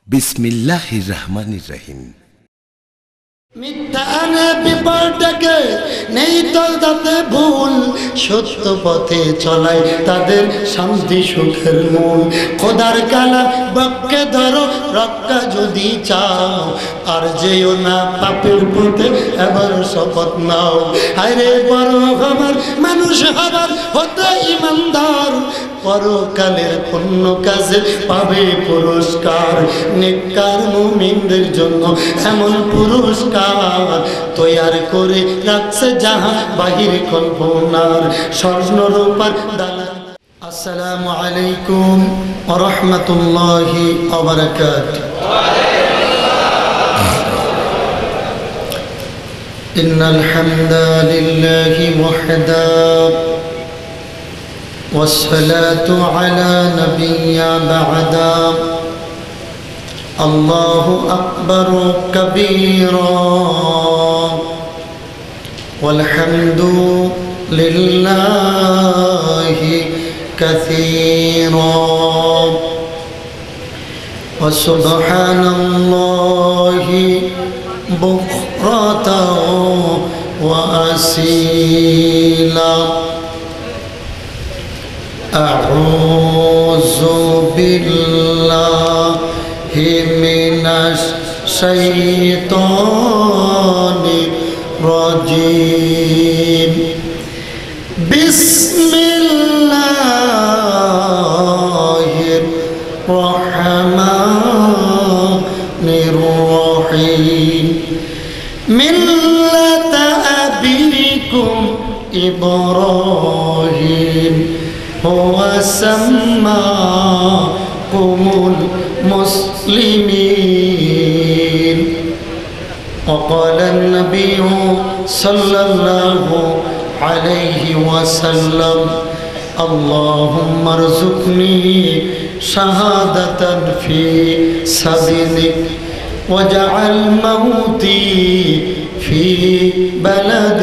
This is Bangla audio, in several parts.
বিসমিল্লাহির রহমানির রহিম। মিথ্যা আনে বিপদকে নেই তো তাতে ভুল, সত্য পথে চলাই তাদের শান্তি সুখের মূল। খোদার কালা বক্কে ধরো রক্ষা যদি চাও, আর যেও না পাপের পথে এবার শপথ নাও। আরে বড় হবার মানুষ হবার হতে ইমানদার, পরকালের পুণ্য কাজে পাবে পুরস্কার। নেককার মুমিনদের জন্য এমন পুরস্কার তৈয়ার করে রাখছে যাহা বাহির কল্পনার। স্বর্ণ রূপার দালান। আসসালামু আলাইকুম ওয়া রাহমাতুল্লাহি ওয়া বারাকাতুহু। ইন্নাল হামদালিল্লাহি ওয়াহদাহু ওয়াসসালাতু আলা নাবিয়্যা বা'দা। আল্লাহু আকবার কাবীরা ওয়ালহামদু লিল্লাহি কাসীরা ওয়া সুবহানাল্লাহি বুকরাতাও ওয়া আসীলা। আউযু বিল্লাহি মিনাশ শাইতানির রাজীম। বিসমিল্লাহির রহমানির রহিম। মিল্লাতা আবিকুম ইব্রাহিম হুয়া সাম্মাকুমুল মুসলিমিন। وقال النبي صلى الله عليه وسلم اللهم ارزقني شهادة في سبيلك واجعل موتي في بلد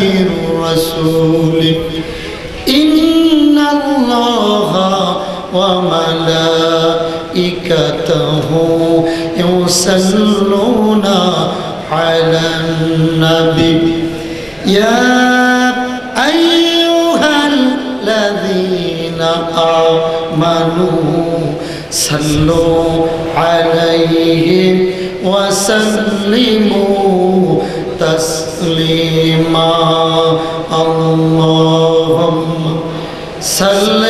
رسولك إن الله وملائكته يصلون على النبي يا أيها الذين آمنوا صلوا عليه وسلموا تسليما اللهم صل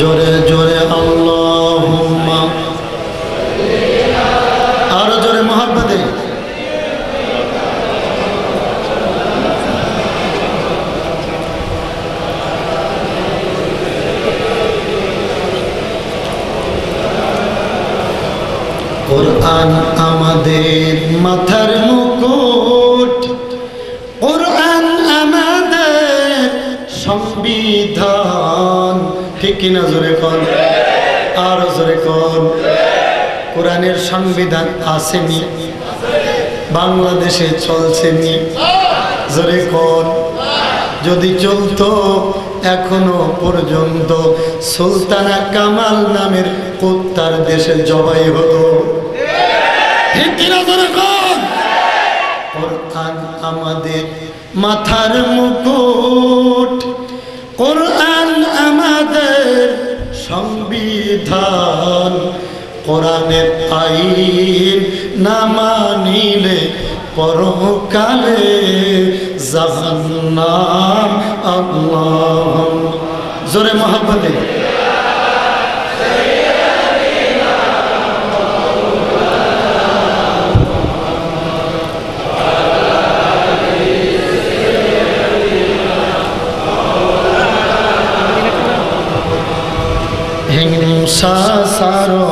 জোরে জোরে আল্লাহুম্মা, আরো জোরে মোহাব্বতে। কোরআন আমাদের মাথার মুকুট, কোরআন আমাদের সংবিধান। ঠিক কিনা? জোরে কর, আরো জোরে কর। কোরআনের সংবিধান আসেনি, বাংলাদেশে চলছেনি। জোরে কর। যদি চলতো এখনো পর্যন্ত সুলতানা কামাল নামের কুত্তার দেশে জবাই হতো। ঠিক কিনা? জোরে কর। কোরআন আমাদের মাথার মুকুট, কোরআন আমাদের সংবিধান। কোরআনের আইন না মানিলে পরকালে জাহান্নাম। আল্লাহ জোরে মোহাব্বতে। হিংসা সারো,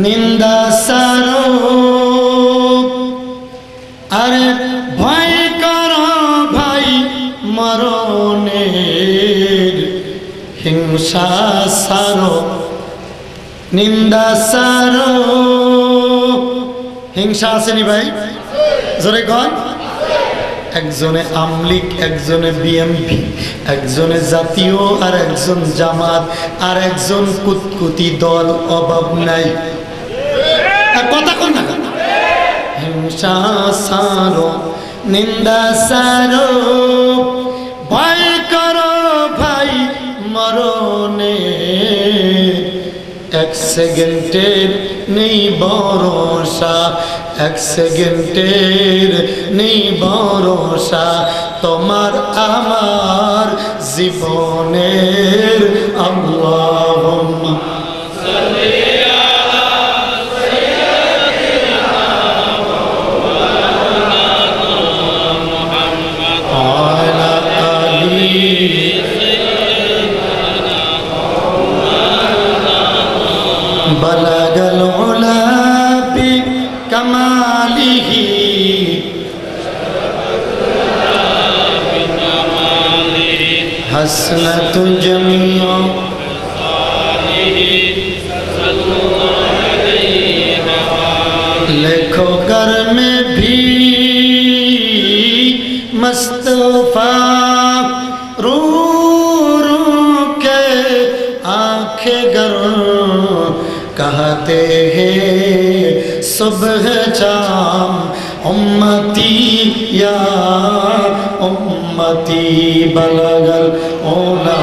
নিন্দা সারো, আরে ভয় করো ভাই মরণের। হিংসা সারো, নিন্দা সারো, হিংসা আসেনি ভাই? জোরে কন। একজনে আমলিক, একজনে বিএমপি, একজনে জাতীয়, আর একজন জামাত, আর একজন কুতকুতি দল, অভাব নাই। কথা কন না। হিংসা সারো, নিন্দা সারো, ভয় করো ভাই মরণে, এক সেকেন্ডের নেই ভরসা, এক সেকেন্ডের নেই ভরসা, তোমার আমার জীবনের। আল্লাহুম্মা সাল্লি আলা সাইয়্যিদিনা মুহাম্মাদ ওয়া আলা আলি বালাগাল উলা বি কামালিহি হাসনাতু জামিউ लेखो घर में भी मुस्तफा रू रू के आंखें गर कहते हैं सुबह शाम उम्मती या उम्मती बलगल ओला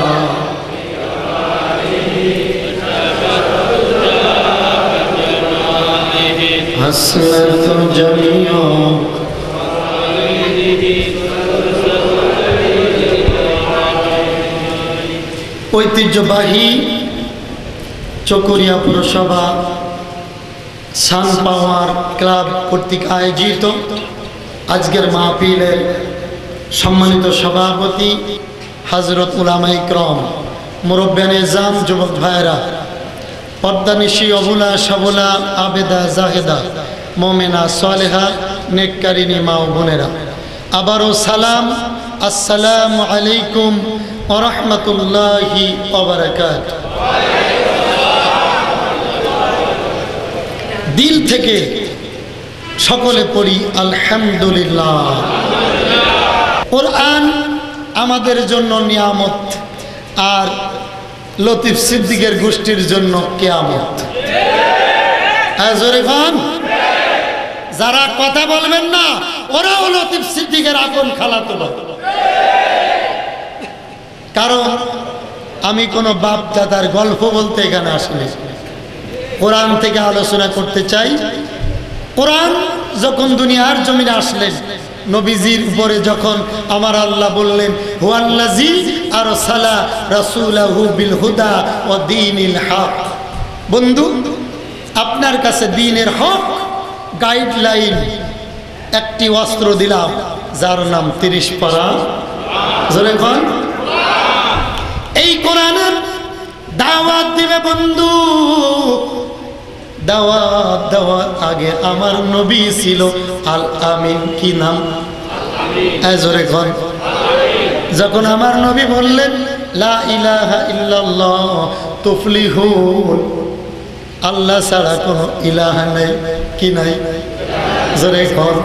हसनत जमियो ঐতিহ্যবাহী চকরিয়া পুরসভা সানপাওয়ার ক্লাব কর্তৃক আয়োজিত আজকের মাহফিলের সম্মানিত সভাপতি হযরত উলামায়ে ইকরাম, মুরব্বিয়ানে নিজাম, যুবক ভাইরা, পর্দানিশী, অবুলা সবলা, আবেদা জাহেদা, মোমেনা সালেহা, নেককারিনী মা ও বোনেরা, আবারও সালাম, আসসালামু আলাইকুম ওয়া রাহমাতুল্লাহি ওয়া বারাকাতুহু। দিল থেকে সকলে পড়ি আলহামদুলিল্লাহ। কোরআন আমাদের জন্য নিয়ামত, আর লতিফ সিদ্দিকের গোষ্ঠীর জন্য কিয়ামত। জোরে খান। যারা কথা বলবেন না, ওরাও লতিফ সিদ্দিকের আপন খালাতো ভাই। কারণ আমি কোনো বাপ দাদার গল্প বলতে এখানে আসিনি, কোরআন থেকে আলোচনা করতে চাই। কোরআন যখন দুনিয়ার জমিনে আসলেন, নবীজির উপরে যখন আমার আল্লাহ বললেন হুয়াল্লাযী আরসালা রাসূলাহু বিল হুদা ওয়া দীনিল হক, বন্ধু আপনার কাছে দ্বীনের হক গাইডলাইন একটি অস্ত্র দিলাম, যার নাম 30 পারা। জোরে বল। এই কোরআনের দাওয়াত দিবে বন্ধু। দাওয়াত দেওয়ার আগে আমার নবী ছিল আল আমিন। কি নাম? জোরে বল। যখন আমার নবী বললেন লা ইলাহা ইল্লাল্লাহ তুফলিহুন, আল্লাহ ছাড়া কোনো ইলাহা নেই, কি নাই? জোরে বল।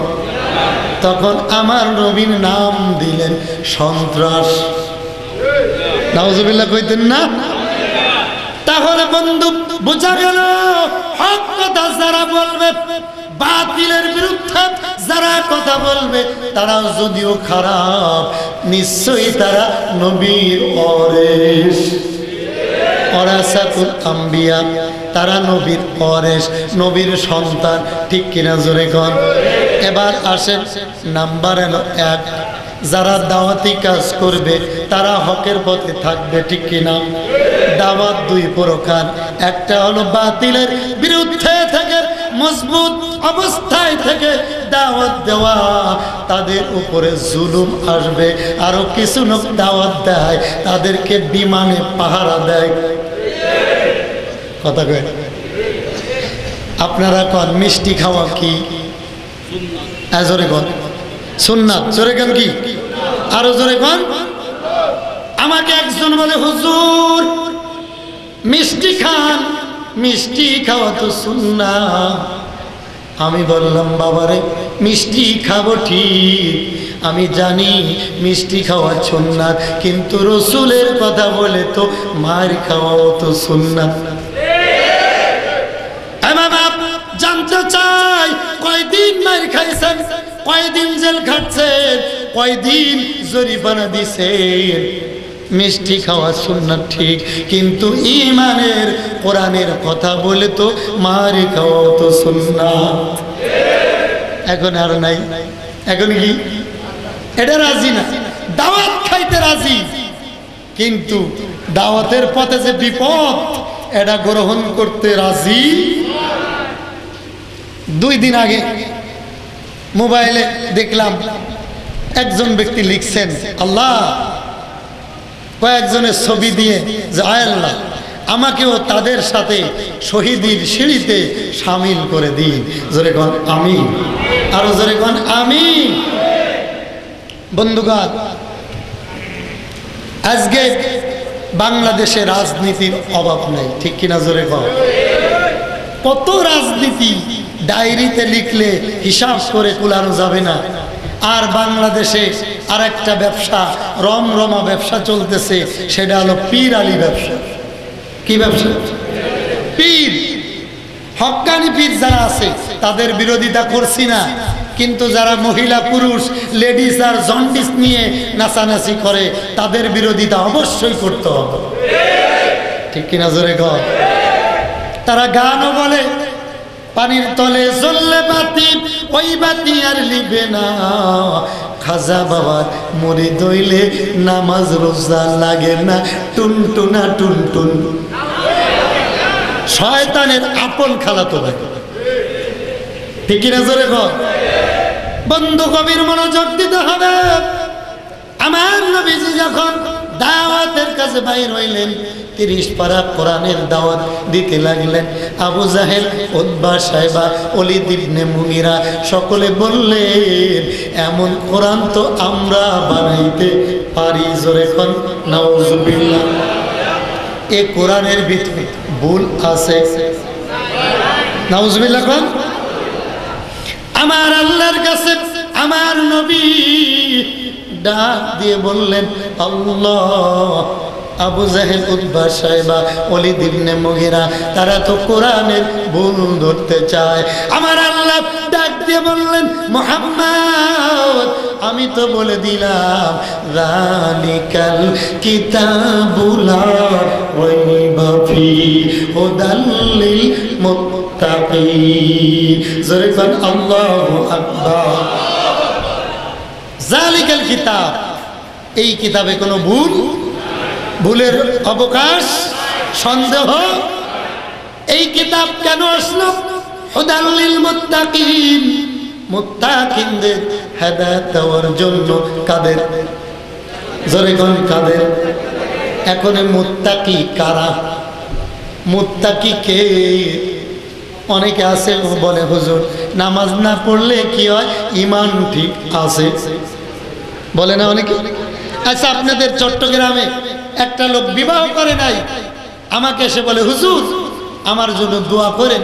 তখন আমার নবীর নাম দিলেন সন্ত্রাস। নাউজুবিল্লাহ কইতেন না? তাহলে বন্ধু বোঝা গেল, হক কথা যারা বলবে, বাতিলের বিরুদ্ধে যারা কথা বলবে, তারা যদিও খারাপ, নিশ্চয়ই তারা নবীর ওয়ারিস, ওয়ারাসাতুল আম্বিয়া, তারা নবীর ওয়ারিস, নবীর সন্তান। ঠিক কিনা? জোরে কর। এবার আসেন নাম্বার হলো 1, যারা দাওয়াতি কাজ করবে তারা হকের পথে থাকবে। ঠিক কিনা? দাওয়াত 2 প্রকার, একটা হলো বাতিলের বিরুদ্ধে থেকে মজবুত অবস্থায় থেকে দাওয়াত দেওয়া, তাদের উপরে জুলুম আসবে। আরো কিছু লোক দাওয়াত দেয়, তাদেরকে বিমানে পাহারা দেয়। কথা কয় আপনারা কন মিষ্টি খাওয়া কি? জোরে কন সুন্নাত। জোরে কন কি? আরো জোরে কন। আমাকে একজন বলে হুজুর মিষ্টি খান, মিষ্টি খাওয়া তো সুন্নাত। আমি বললাম বাবারে মিষ্টি খাবো ঠিক, আমি জানি মিষ্টি খাওয়া সুন্নাত, কিন্তু রসুলের কথা বলে তো মার খাওয়াও তো সুন্নাত। জানতে চাই কয়দিন মার খাইছেন, কয়দিন জেল খাটছেন, কয়দিন জরিমানা দিছেন। মিষ্টি খাওয়া সুন্নাত ঠিক, কিন্তু ঈমানের কোরআনের কথা বলে তো মার খাওয়াও তো সুন্নাত। এখন আর নাই, এখন কি এটা রাজি না, দাওয়াত খাইতে রাজি, কিন্তু দাওয়াতের পথে যে বিপদ এটা গ্রহণ করতে রাজি। 2 দিন আগে মোবাইলে দেখলাম একজন ব্যক্তি লিখছেন, আল্লাহ কয়েকজনের ছবি দিয়ে যে আয় আল্লাহ আমাকেও তাদের সাথে শহীদের সিঁড়িতে শামিল করে দিন। জোরে কোন আমিন, আরো জোরে কোন আমিন। বন্ধুগণ, আজকে বাংলাদেশে রাজনীতির অভাব নাই, ঠিক কিনা জোরে কোন? কত রাজনীতি ডায়েরিতে লিখলে হিসাব করে কুলানো যাবে না। আর বাংলাদেশে আর একটা ব্যবসা, রমরমা ব্যবসা চলতেছে, সেটা হলো পীর আলী ব্যবসা। কি ব্যবসা? পীর। হক্কানি পীর যারা আছে তাদের বিরোধিতা করছি না, কিন্তু যারা মহিলা পুরুষ লেডিস আর জন্ডিস নিয়ে নাচানাচি করে তাদের বিরোধিতা অবশ্যই করতে হবে, ঠিক কিনা জোরে কর? তারা গানও বলে, পানির তলে জ্বললে বাতি ওই বাতি আর লিবে না, খাজা বাবার মুরিদ হইলে নামাজ রোজা লাগে না, টুনটুনা টুনটুন। শয়তানের আপন খালাতো ভাই, ঠিক কিনা জোরে কর? বন্ধু কবির মনোযোগ দিতে হবে। আমার নবীজি যখন দাওয়াতের কাছে বাইর হইলেন, 30 পারা কোরআনের দাওয়াত দিতে লাগলেন। আবু জাহেল, উতবা, সাইবা, ওলীদ ইবনে মুগীরা সকলে বললেন, এমন কোরআন তো আমরা বানাইতে পারি। জোরে কোন নাউজুবিল্লাহ। এই কোরআনের ভিতরে ভুল আছে, নাউজুবিল্লাহ কোন? আমার আল্লাহর কাছে আমার নবী ডাক দিয়ে বললেন, আল্লাহ, আবু জাহেল, উতবা, সাইবা, ওলীদ ইবনে মুগীরা তারা তো কোরআনের ভুল ধরতে চায়। আমার আল্লাহ ডাক দিয়ে বললেন, মুহাম্মদ, আমি তো বলে দিলাম, যালিকাল কিতাবুল লা রাইবা ফীহি হুদাল লিল মুত্তাকিন। জোরে বল আল্লাহু আকবার। যালিকাল কিতাব, এই কিতাবে কোনো ভুলের অবকাশ, সন্দেহ। এই কিতাব কেন আসলো? হুদাল লিল মুত্তাকিন, মুত্তাকিনদের হেদায়েত দেওয়ার জন্য। কাদের? জোরে কোন কাদের? এখন মুত্তাকি কারা? মুত্তাকি কে? অনেকে আছে বলে, হুজুর নামাজ না পড়লে কি হয়, ঈমান ঠিক আছে, বলে না অনেকে। আচ্ছা, আপনাদের চট্টগ্রামে একটা লোক বিবাহ করে নাই, আমাকে এসে বলে, হুজুর আমার জন্য দোয়া করেন।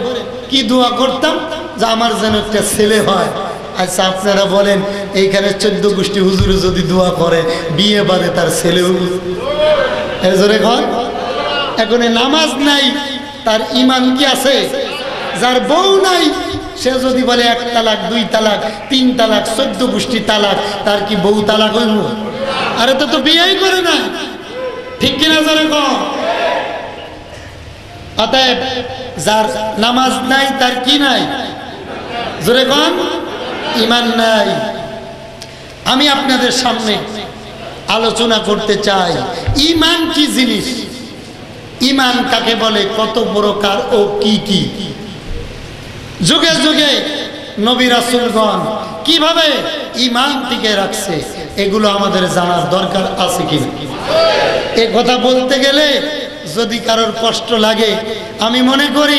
কি দোয়া করতাম? যে আমার যেন একটা ছেলে হয়। আচ্ছা, আপনারা বলেন, এইখানে 14 গোষ্ঠী হুজুর যদি দোয়া করে বিয়ে বাদে তার ছেলে জোরে ঘর। এখন নামাজ নাই, তার ঈমান কি আছে? যার বউ নাই সে যদি বলে 1 তালাক, 2 তালাক, 3 তালাক, 14 গোষ্ঠী তালাক, তার কি বউ তালাক হইল? আরে তো বিয়েই করে না, ঠিক কিনা জোরে কর? অতএব যার নামাজ নাই তার কি নাই? জোরে কর, ঈমান নাই। আমি আপনাদের সামনে আলোচনা করতে চাই, ঈমান কি জিনিস, ঈমান কাকে বলে, কত প্রকার ও কি কি। যুগে যুগে নবী রাসূলগণ কিভাবে ঈমান টিকে রাখছে, এগুলো আমাদের জানার দরকার আছে কিনা। এই কথা বলতে গেলে যদি কারোর কষ্ট লাগে, আমি মনে করি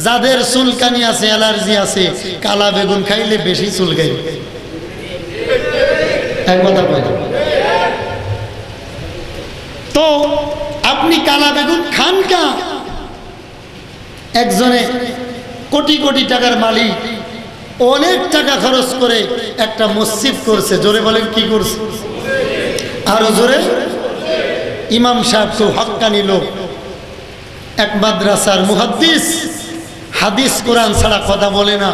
যাদের চুলকানি আছে, অ্যালার্জি আছে, কালা বেগুন খাইলে বেশি চুলকাই। এক কথা বলি, তো আপনি কালা বেগুন খান কা? একজনে কোটি কোটি টাকার মালিক, অনেক টাকা খরচ করে একটা মসজিদ করছে। জোরে বলেন কি করছে? আরো জোরে। ইমাম সাহেব খুব হক্কানি লোক, এক মাদ্রাসার মুহাদ্দিস, হাদিস কোরআন ছাড়া কথা বলে না।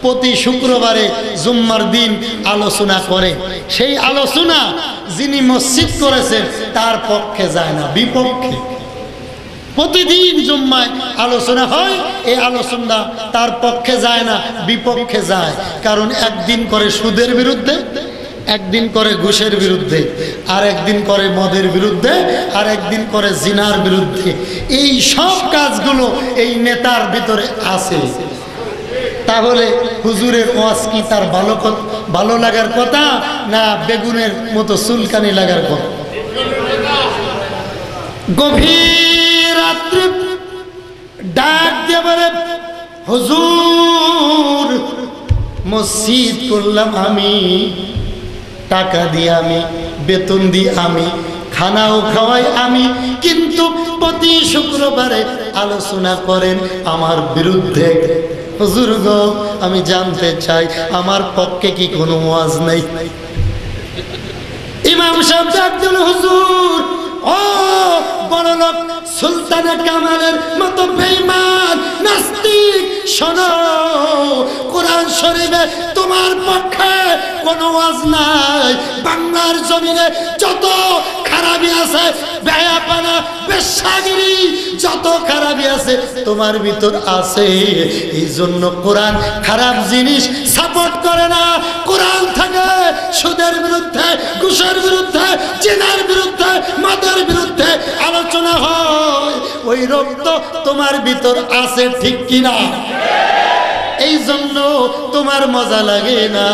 প্রতি শুক্রবারে জুম্মার দিন আলোচনা করে। সেই আলোচনা যিনি মসজিদ করেছেন তার পক্ষে যায় না, বিপক্ষে। প্রতিদিন জুম্মায় আলোচনা হয়, এই আলোচনা তার পক্ষে যায় না, বিপক্ষে যায়। কারণ একদিন করে সুদের বিরুদ্ধে, একদিন করে ঘুষের বিরুদ্ধে, আর একদিন করে মদের বিরুদ্ধে, আর একদিন করে জিনার বিরুদ্ধে। এই সব কাজগুলো এই নেতার ভিতরে আছে। তাহলে হুজুরের ওয়াজ কি তার ভালো লাগার কথা, না বেগুনের মতো চুলকানি লাগার কথা? গভীর রাত্রে ডাক দিয়ে বলে, হুজুর মসজিদ করলাম আমি, টাকা দিয়ে আমি, বেতন দিয়ে আমি, খানাও খাওয়াই আমি, কিন্তু প্রতি শুক্রবারে আলোচনা করেন আমার বিরুদ্ধে। হুজুর গো, আমি জানতে চাই আমার পক্ষে কি কোনো ওয়াজ নেই? ইমাম সাহেব ডাক দিল, হুজুর ও বড় লোক সুলতানে কামালের মতো বেঈমান নাস্তিক, শোনো, কোরআন শরীফে তোমার পক্ষে কোনো ওয়াজ নাই। বাংলার জমিনে যত খারাপি আছে, বেয়াপানা, বেশ্যাগিরি, যত খারাপি আছে তোমার ভিতর আছে। এই জন্য কোরআন খারাপ জিনিস সাপোর্ট করে না। কোরআন থাকে সুদের বিরুদ্ধে, ঘুষের বিরুদ্ধে, জিনার বিরুদ্ধে, মদের বিরুদ্ধে আলোচনা হয়। ওই রক্ত তোমার ভিতর আছে, ঠিক কিনা? এই জন্য তোমার মজা লাগে না।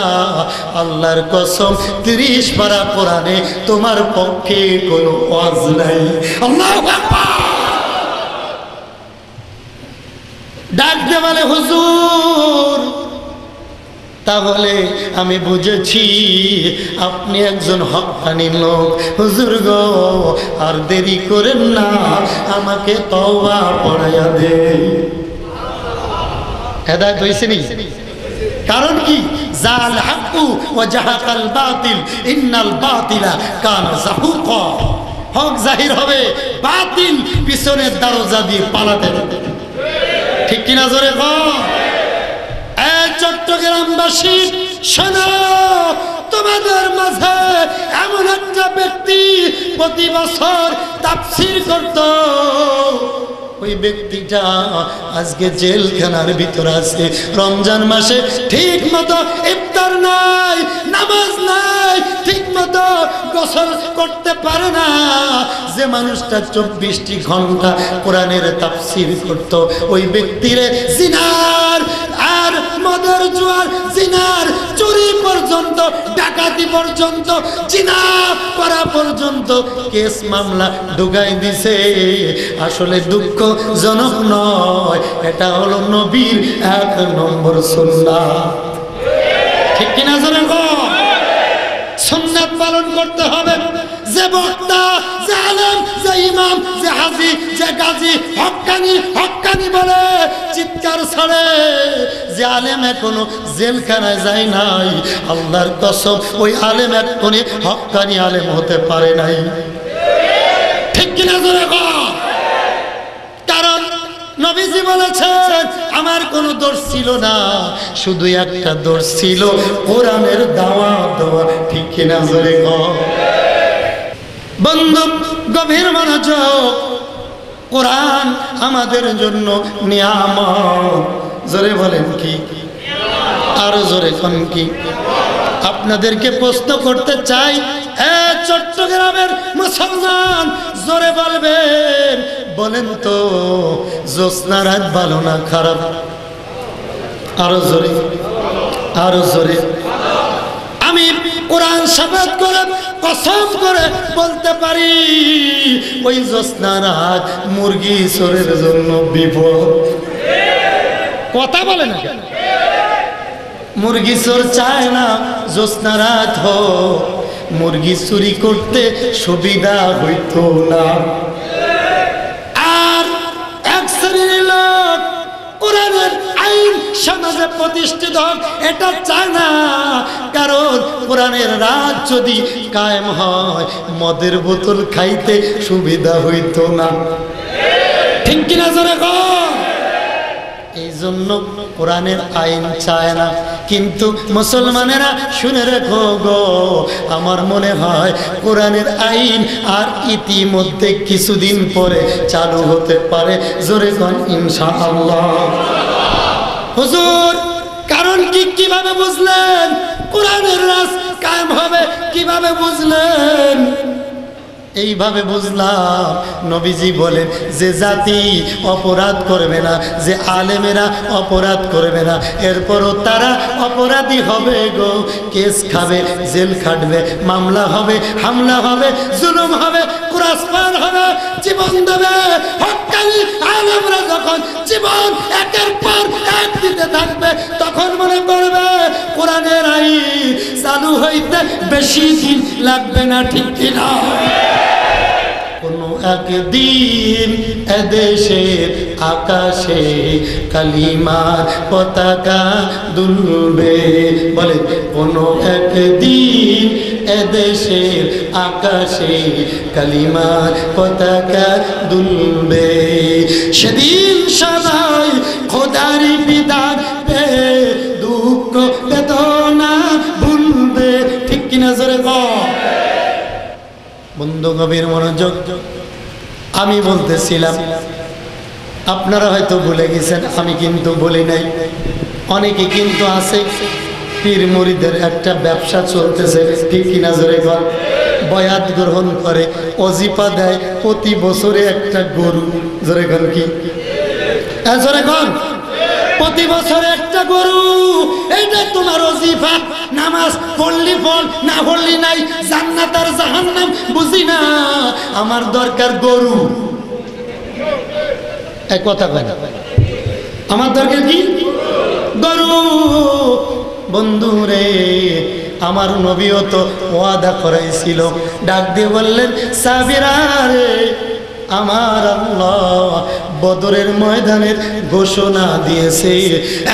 আল্লাহর কসম, 30 পারা কোরআনে তোমার পক্ষে কোনো ওয়াজ নাই। আল্লাহু আকবার। ডাক দে বলে, হুজুর তাহলে আমি বুঝেছি আপনি একজন হক্কানি লোক। হুজুর গো, আর দেরি করেন না, আমাকে তওবা পড়াইয়া দে। হেদায়েত হইছে নি? কারণ কি? জাল হাক্কু ওয়া জাহাকাল বাতিল ইন্নাল বাতিলা কানা যাহুকা। হক জাহির হবে, বাতিল পিছনের দরজা দিয়ে পালাতে হবে। ঠিক কিনা? জোরে কও। চট্টগ্রামবাসী শোনো, তোমাদের মাঝে এমন একটা ব্যক্তি প্রতি বছর তাফসীর করত। ওই ব্যক্তিটা আজকে জেলখানার ভিতর আছে। রমজান মাসে ঠিক মতো ইফতার নাই, নামাজ নাই, ঠিক মতো গোসল করতে পারে না। যে মানুষটা 24টি ঘন্টা কোরআনের তাফসীর করত, ওই ব্যক্তিরে জিনার আর মদের জুয়ার, জিনার চুরি পর্যন্ত, ডাকাতি পর্যন্ত, জিনা করা পর্যন্ত কেস মামলা ঢুকাই দিছে। আসলে দুঃখজনক নয়, এটা হলো নবীর 1 নম্বর সুন্নাত। ঠিক কিনা? জোরে কও। সুন্নাত পালন করতে হবে। যে বক্তা, যে আলেম, যে ইমাম, যে হাজী, যে গাজী হক্কানি হক্কানি বলে চিৎকার ছাড়ে, যে আলেম এখনো জেলখানায় যায় নাই, আল্লাহর কসম ওই আলেম এখনো হক্কানি আলেম হতে পারে নাই। ঠিক কিনা? জোরে কও। কারণ নবীজি বলেছেন, আমার কোনো দোষ ছিল না, শুধু একটা দোষ ছিল, কোরআনের দাওয়াত দেওয়া। ঠিক কিনা? জোরে কও। বন্ধু গভীর মনোযোগ, কোরআন আমাদের জন্য নিয়ামত। জোরে বলেন কি? আরো জোরে কোন কি? আপনাদেরকে প্রশ্ন করতে চাই, চট্টগ্রামের মুসলমান জোরে বলবেন, বলেন তো জ্যোৎস্না রাত ভালো না খারাপ? আরো জোরে, আরো জোরে। আমি কোরআন শপথ করে, কসম করে বলতে পারি, ওই জ্যোৎস্না রাত মুরগি চোরের জন্য বিপদ। কথা বলে না? মুরগি চোর চায় না জ্যোৎস্না রাত হোক, মুরগি চুরি করতে সুবিধা হইতো না। আর এক শ্রেণীর লোক কোরআনের আইন সমাজে প্রতিষ্ঠিত হোক এটা চায় না, কারণ কোরআনের রাজ যদি কায়েম হয় মদের বোতল খাইতে সুবিধা হইতো না। ঠিক কিনা জোরে কর? এই জন্য কোরআনের আইন চায় না। কিন্তু মুসলমানেরা শুনে রেখো গো, আমার মনে হয় কোরআনের আইন আর ইতিমধ্যে কিছুদিন পরে চালু হতে পারে। জোরে কোন ইনশাআল্লাহ। হুজুর কারণ কি, কিভাবে বুঝলেন কোরআনের রাজ কায়েম হবে, কিভাবে বুঝলেন? এইভাবে বুঝলাম, নবীজি বলেন যে জাতি অপরাধ করবে না, যে আলেমেরা অপরাধ করবে না, এরপরও তারা অপরাধী হবে গো, কেস খাবে, জেল খাটবে, মামলা হবে, হামলা হবে, জুলুম হবে, কুরাসপার হবে, জীবন দেবে। হক্কানি আলেমরা যখন জীবন একের পর এক দিতে থাকবে তখন মনে করবে কোরআনের আইন চালু হইতে বেশি দিন লাগবে না। ঠিক কিনা? কোনো একদিন এদেশের আকাশে কালিমার পতাকা দুলবে। বলে কোনো একদিন এদেশের আকাশে কালিমার পতাকা দুলবে। সেদিন সবাই খোদার বিধান পেয়ে দুঃখ বেদনা ভুলবে। ঠিক কিনা জোরে বল? বন্ধু গভীর মনোযোগ, আমি বলতেছিলাম, আপনারা হয়তো ভুলে গেছেন, আমি কিন্তু বলি নাই। অনেকে কিন্তু আছে পীর মুরিদের একটা ব্যবসা চলতেছে। ঠিক কিনা জোরে বল? বয়াত গ্রহণ করে, ওজিফা দেয়, প্রতি বছরে একটা গরু। জোরে বল? কি জোরে বল? প্রতি বছরে একটা গরু। এইটা তোমার ওজিফা। নামাজ পড়লি ফল, না পড়লি নাই, জান্নাত আর জাহান্নাম বুঝি না, আমার দরকার গরু। এক কথা কয়, আমার দরকার কি? গরু। বন্ধু রে, আমার নবীও তো ওয়াদা করাইছিল, ডাক দিয়ে বললেন সাবিরা রে, আমার আল্লাহ বদরের ময়দানের ঘোষণা দিয়েছে,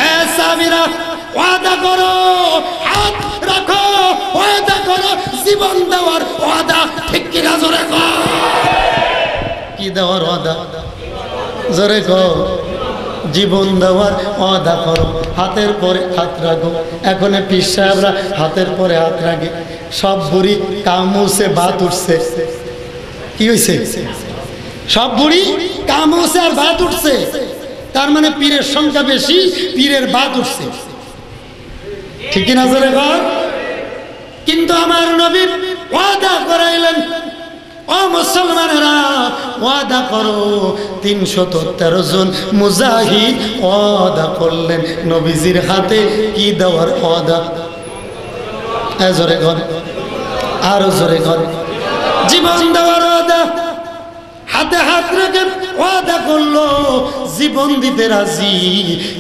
এ সাবিরা ওয়াদা করো, হাত রাখো, ওয়াদা করো, জীবন দেওয়ার ওয়াদা। ঠিক কিনা জোরে কর? কি দেওয়ার ওয়াদা? জোরে কর? জীবন দেওয়ার ওয়াদা করো। হাতের পরে হাত রাখো। এখন পীর সাহেবরা হাতের পরে হাত রাখে, সব বুড়ি কামুসে ভাত উঠছে। কি হয়েছে? সব বুড়ি কামুসে আর ভাত উঠছে, তার মানে পীরের সংখ্যা বেশি, পীরের ভাত উঠছে। ঠিক কিনা জোরে কর? কিন্তু আমার নবী ওয়াদা করাইলেন, ও মুসলমানেরা ওয়াদা করো। ৩১৩ জন মুজাহিদ ওয়াদা করলেন, নবীজির হাতে কি দেওয়ার ওয়াদা? জোরে কর, আরো জোরে কর। জীবন দেওয়ার ওয়াদা। হাতে হাত রেখে ওয়াদা করলো জীবন দিতে রাজি,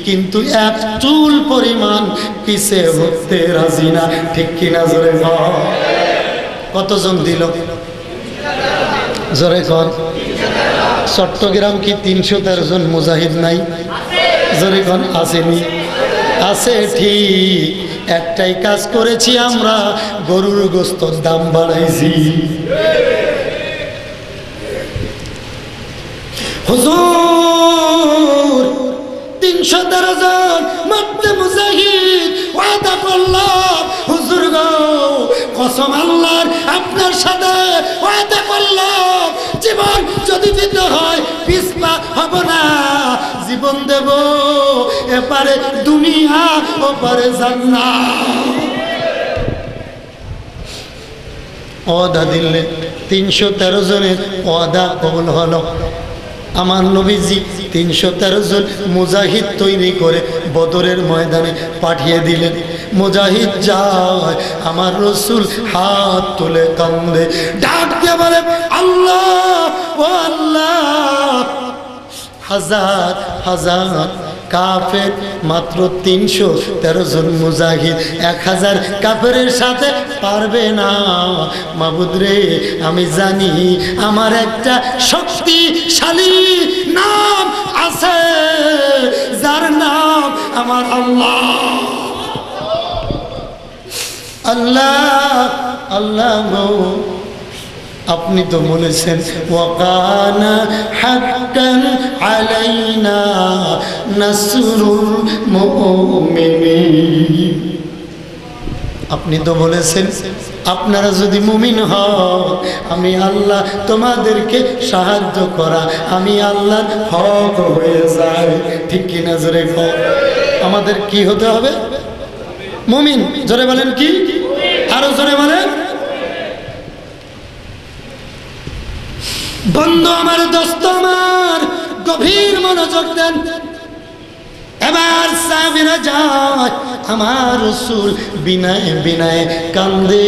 কিন্তু এক চুল পরিমাণ পিছে হতে রাজি না। ঠিক কিনা জোরে কর? কতজন দিল? জোরে কর। চট্টগ্রাম কি ৩১৩ জন মুজাহিদ নাই? জোরে কর। আসেনি? আছে ঠিক। একটাই কাজ করেছি আমরা, গরুর গোস্তর দাম বাড়াইছি। হুজুর ৩১৩ জন মধ্যে মুজাহিদ ওয়াদা করলাম, হুজুর গো কসম আল্লাহর আপনার সাথে ওয়াদা করলাম, জীবন যদি দিতে হয় পিছপা হব না, জীবন দেব, এপারে দুনিয়া ওপারে জান্নাত। ওয়াদা দিলেন। ৩১৩ জনের ওয়াদা কবুল হলো। আমার নবীজি ৩১৩ জন মুজাহিদ তৈরি করে বদরের ময়দানে পাঠিয়ে দিলেন। মুজাহিদ যায়, আমার রসুল হাত তুলে কান্দে, ডাক দিয়ে বলে আল্লাহ ও আল্লাহ, হাজার হাজার কাফের মাত্র ৩১৩ জন মুজাহিদ ১০০০ কাফেরের সাথে পারবে না। মাবুদ রে, আমি জানি আমার একটা শক্তিশালী নাম আছে, যার নাম আমার আল্লাহ। আল্লাহ আল্লাহ গো, আপনি তো বলেছেন ওয়াকানা হাক্কান আলাইনা নাসরুল মুমিনিন। আপনি তো বলেছেন আপনারা যদি মুমিন হও, আমি আল্লাহ তোমাদেরকে সাহায্য করা আমি আল্লাহর হক হয়ে যাই। ঠিক কি না? জোরে কও। আমাদের কি হতে হবে? মুমিন। জোরে বলেন কি? আরো জোরে বলেন। বন্ধু আমার, দোস্ত আমার, গভীর মনোযোগ দেন। এবার সাহাবীরা যায়, আমার রাসূল বিনয় বিনয় কান্দে।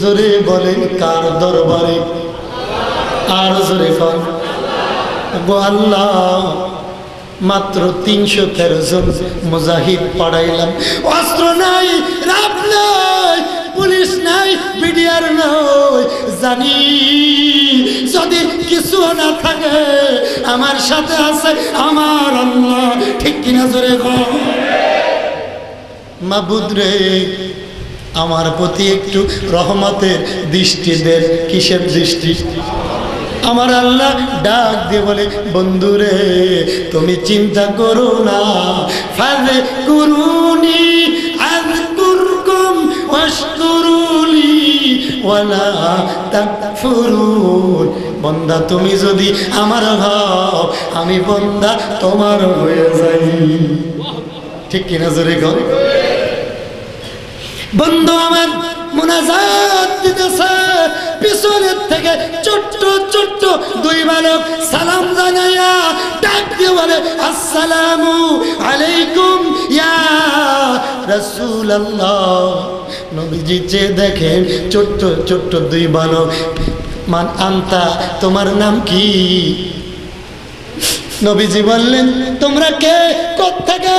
জোরে বলেন কার দরবারে? আর জোরে বল গো আল্লাহ। মাত্র 313 জন মুজাহিদ পাঠাইলাম, অস্ত্র নাই, রাত নাই, পুলিশ নাই, বিডিআর নাই। জানি যদি কিছু না থাকে আমার সাথে আছে আমার আল্লাহ। ঠিক কিনা? জোরে বল। মাবুদ রে, আমার প্রতি একটু রহমতের দৃষ্টি দেন। কিসের দৃষ্টি? আমার আল্লাহ ডাক দিয়ে বলে, বন্ধুরে তুমি চিন্তা করো না, ফাযে কুরুনি আযকুরকুম ওয়াশকুরুলি ওয়ালা তাকফুরুন। বান্দা তুমি যদি আমার হও, আমি বান্দা তোমার হয়ে যাই। ঠিক কিনা? জোরে কও। বন্ধু আমার মুনাজাত দিতেছে, পিছনের থেকে ছোট্ট ছোট্ট দুই বালক সালাম জানাইয়া ডাক দিয়ে বলে, আসসালামু আলাইকুম ইয়া রাসূলুল্লাহ। নবীজি চেয়ে দেখেন ছোট্ট ছোট্ট দুই বালক। মান আনতা, তোমার নাম কি? নবীজি বললেন, তোমরা কে, কোত্থেকে,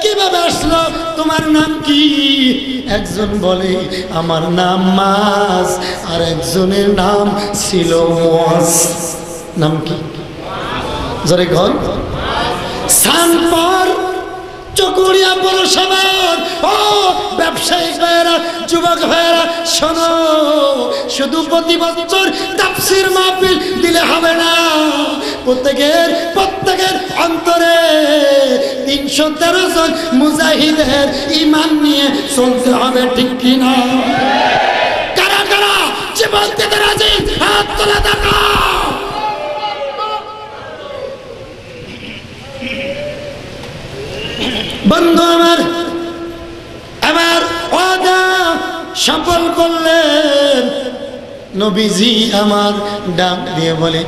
কিভাবে আসলো, তোমার নাম কি? একজন বলে আমার নাম মাস, আর একজনের নাম ছিল মুয়াজ। নাম কি? জোরে ঘর। সানপার চকুরিয়া পৌরসভার ও ব্যবসায়িক ভাইয়েরা, যুবক ভাইয়েরা, শোনো, শুধু প্রতি বছর তাফসীর মাহফিল দিলে হবে না। প্রত্যেকের অন্তরে 313 জন মুজাহিদের ঈমান নিয়ে চলতে হবে। ঠিক কিনা? কারা কারা জীবন দিতে রাজি? হাত তুলে দেখাও। বন্ধু আমার, এবার ওয়াদা সফল করলেন। নবীজি আমার ডাক দিয়ে বলে,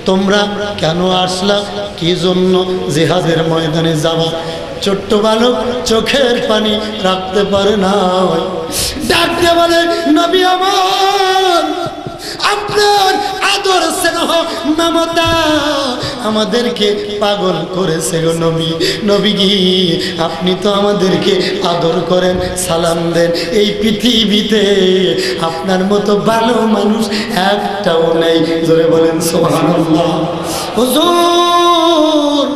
তোমরা কেন আসলা, কি জন্য জিহাদের ময়দানে যাওয়া? ছোট্ট বালক চোখের পানি রাখতে পারে না, ডাক দিয়ে বলে, নবী আমার, আপনার আদর স্নেহ মমতা আমাদেরকে পাগল করেছে গো নবী। নবী কি আপনি তো আমাদেরকে আদর করেন, সালাম দেন। এই পৃথিবীতে আপনার মতো ভালো মানুষ একটাও নেই। জোরে বলেন সুবহানাল্লাহ। হুজুর,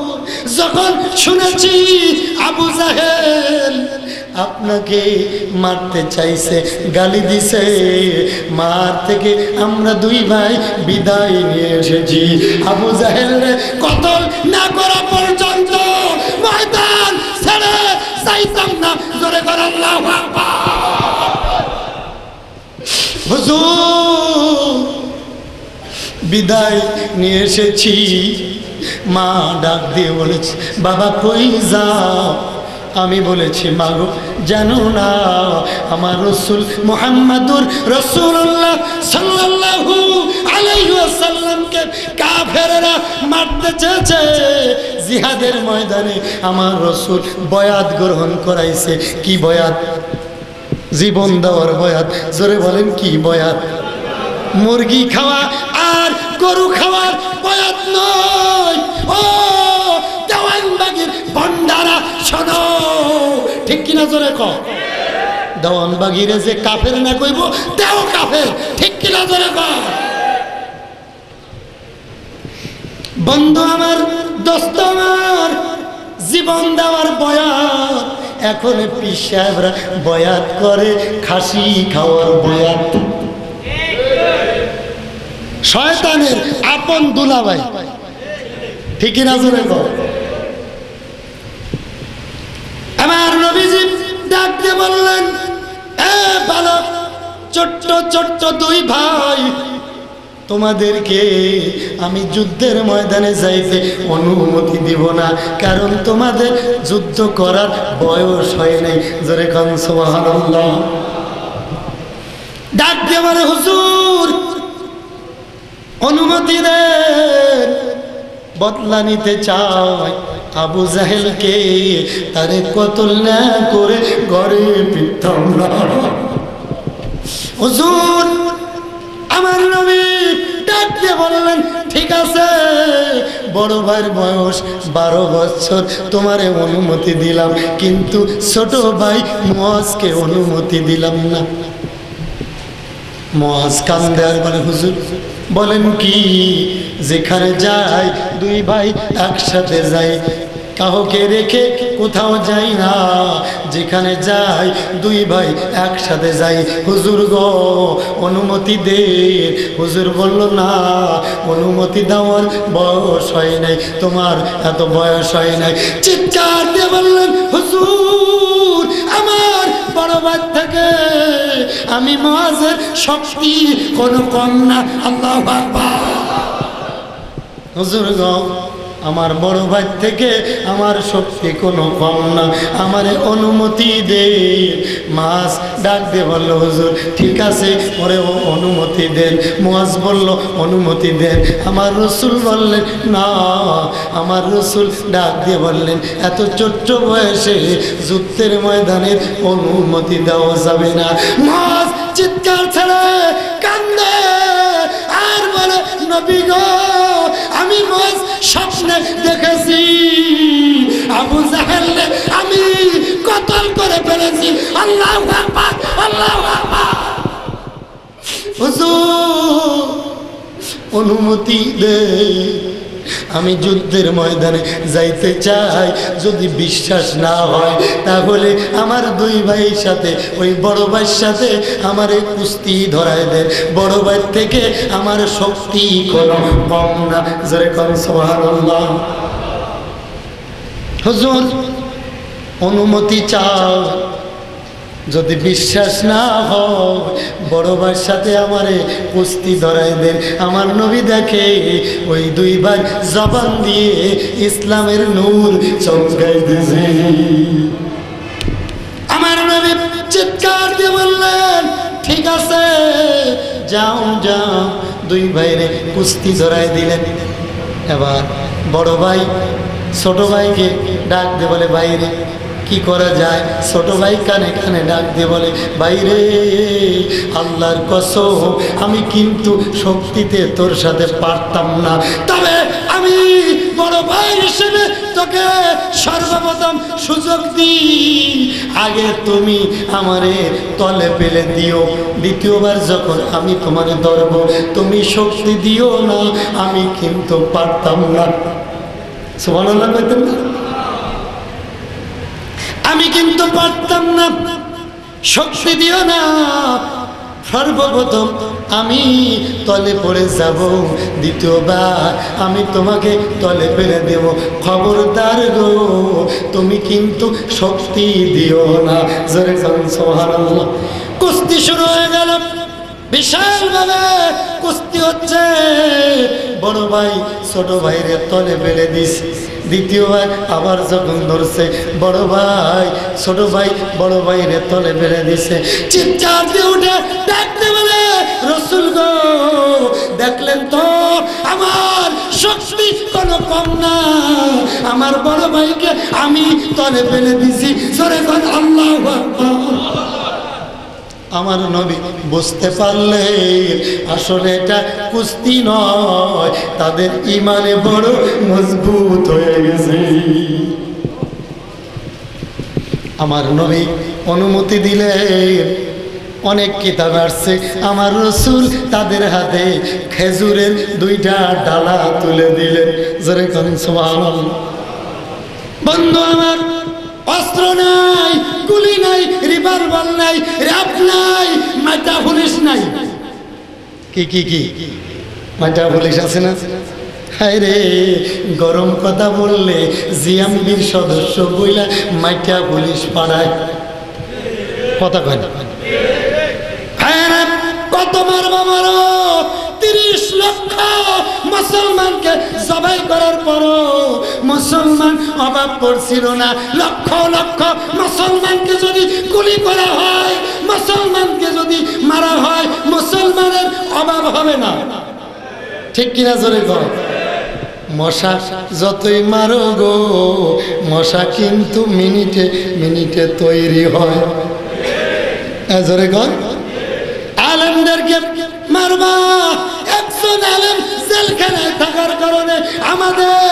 যখন শুনেছি আবু জাহেল আপনাকে মারতে চাইছে, গালি দিছে, মার থেকে আমরা দুই ভাই বিদায় নিয়ে এসেছি। আবু জাহেল কতল না করা পর্যন্ত ময়দান ছেড়ে যাইতাম না। জোরে করে আল্লাহু আকবার। হুজুর, বিদায় নিয়ে এসেছি। মা ডাক দিয়ে বলেছে, বাবা কই যাও? আমি বলেছি, মাগো জানো না আমার রাসূল মুহাম্মাদুর রাসূলুল্লাহ সাল্লাল্লাহু আলাইহি ওয়াসাল্লামকে কাফেররা মারতে চেয়েছে। জিহাদের ময়দানে আমার রাসূল বয়াত গ্রহণ করাইছে। কি বয়াত? জীবন দেওয়ার বয়াত। জোরে বলেন কি বয়াত? মুরগি খাওয়া আর গরু খাওয়ার বয়াত নয়। ও দেওয়ানবাগির ভণ্ডারা শোনো, ঠিক কিনা? জোরে কও। দেওয়ানবাগিরে যে কাফের না কইব, তেও কাফের। ঠিক কিনা? জোরে কও। বন্ধু আমার, দোস্ত আমার, জীবন দেওয়ার বয়াত এখন পীর সাহেবরা বয়াত করে, খাসি খাওয়ার বয়াত। শয়তানের আপন দুলাভাই, ঠিক না জোরে কর। আমার নবীজি ডাক দিয়ে বললেন, এ বালক, ছোট্ট ছোট্ট দুই ভাই, তোমাদেরকে আমি যুদ্ধের ময়দানে যাইতে অনুমতি দিব না, কারণ তোমাদের যুদ্ধ করার বয়স হয় নাই। জোরে কান সুবহানাল্লাহ। ডাক দিয়ে বলে, হুজুর অনুমতি দেন, বদলা নিতে চাই আবু জাহেলকে, তারে কতল না করে ঘরে ফিরতাম না। হুজুর, আমার নবী ডাক দিয়ে বললেন, ঠিক আছে, বড় ভাইয়ের বয়স 12 বছর, তোমারে অনুমতি দিলাম, কিন্তু ছোট ভাই মুআজকে অনুমতি দিলাম না। মুআজ কান্দে আর বলে, হুজুর বলেন কি? যেখানে যাই দুই ভাই একসাথে যাই, কাউকে রেখে কোথাও যাই না, যেখানে যাই দুই ভাই একসাথে যাই। হুজুর গো অনুমতি দে। হুজুর বলল, না, অনুমতি দেওয়ার বয়স হয় নাই, তোমার এত বয়স হয় নাই। চিৎকার দিয়ে বললেন, হুজুর আমার বড় ভাই থেকে আমি মুআজের শক্তি কোনো কম না। আল্লাহু আকবার। হুজুর গো আমার বড় ভাই থেকে আমার শক্তি কোনো কম না, আমারে অনুমতি দে। মুআজ ডাক দিয়ে বলল, হুজুর ঠিক আছে, ওরে অনুমতি দেন। মুআজ বলল, অনুমতি দেন। আমার রাসূল বললেন, না। আমার রাসূল ডাক দিয়ে বললেন, এত ছোট্ট বয়সে যুদ্ধের ময়দানের অনুমতি দেওয়া যাবে না। মুআজ চিৎকার ছেড়ে কান্দে আর বলে, নবী গো আমি মুআজ স্বপ্নে দেখেছি আবু জাহেলকে আমি কতল করে ফেলেছি। আল্লাহু আকবার, আল্লাহু আকবার। হুজুর অনুমতি দে, আমি যুদ্ধের ময়দানে যাইতে চাই। যদি বিশ্বাস না হয় তাহলে আমার দুই ভাইয়ের সাথে, ওই বড় ভাইয়ের সাথে আমারে কুস্তি ধরায় দেন। বড় ভাই থেকে আমার শক্তি কোনো কম না। জোরে কোন সুবহানাল্লাহ। হুজুর অনুমতি চাও, যদি বিশ্বাস না হয় বড় ভাইয়ের সাথে আমারে কুস্তি ধরাই দেন। আমার নবী দেখে ওই দুই ভাই জবান দিয়ে ইসলামের নূর চমকাইতেছে। আমার নবী চিৎকার দিয়ে বললেন, ঠিক আছে যাও যাও। দুই ভাইরে কুস্তি ধরাই দিলেন। এবার বড় ভাই ছোট ভাইকে ডাক দিয়ে বলে, বাইরে কি করা যায়? ছোট ভাই কানে কানে ডাক দিয়ে বলে, বাইরে আল্লাহর কসম আমি কিন্তু শক্তিতে তোর সাথে পারতাম না, তবে আমি বড় ভাই হিসেবে তোকে সর্বপ্রথম সুযোগ দিই, আগে তুমি আমারে তলে ফেলে দিও, দ্বিতীয়বার যখন আমি তোমারে ধরব তুমি শক্তি দিও না, আমি কিন্তু পারতাম না। সুবহানাল্লাহ বলতেন না? আমি কিন্তু পারতাম না, শক্তি দিও না, সর্বপ্রথম আমি তলে পড়ে যাব, দ্বিতীয়বার আমি তোমাকে তলে ফেলে দেব, খবরদার গো তুমি কিন্তু শক্তি দিও না। জোরে সুবহানাল্লাহ। কুস্তি শুরু হয়ে গেল, বিশালভাবে কুস্তি হচ্ছে। বড় ভাই ছোট ভাইরে তলে ফেলে দিছে, দ্বিতীয়বার আবার যখন ধরছে বড় ভাই ছোট ভাই বড় ভাইরে তলে ফেলে দিছে। চিৎকার দিয়ে উঠে ডাকতে বলে, রাসূল গো দেখলেন তো আমার শক্তি কোনো কম না, আমার বড় ভাইকে আমি তলে ফেলে দিছি। সরে বল আল্লাহু আকবার। আমার নবী বুঝতে পারলে আসলে এটা কুস্তি নয়, তাদের ইমানে বড় মজবুত হয়ে গেছে। আমার নবী অনুমতি দিলেন, অনেক কিতাব আসছে আমার রাসূল তাদের হাতে খেজুরের 2টা ডালা তুলে দিলেন। জোরে কোন সুবহানাল্লাহ। বন্ধু আমার, অস্ত্র নাই, গুলি নাই, রিভলভার নাই, র‍্যাব নাই, মাটা পুলিশ নাই। কি কি কি মাটা পুলিশ আছে না? হায় রে, গরম কথা বললে জিএমবির সদস্য বইলা মাটা পুলিশ পাড়ায় কথা কয় না। কত মারবা মারো, 30 লক্ষ মুসলমানকে জবাই করার পরও মুসলমান অভাব পড়ছিল না। লক্ষ লক্ষ মুসলমানকে যদি গুলি করা হয়, মুসলমানকে যদি মারা হয়, মুসলমানের অভাব হবে না। ঠিক কিনা জোরে কর। মশা যতই মারো গো, মশা কিন্তু মিনিটে মিনিটে তৈরি হয়। জোরে কর। আলেমদেরকে মারবা, একজন আলেম জেলখানায় থাকার কারণে আমাদের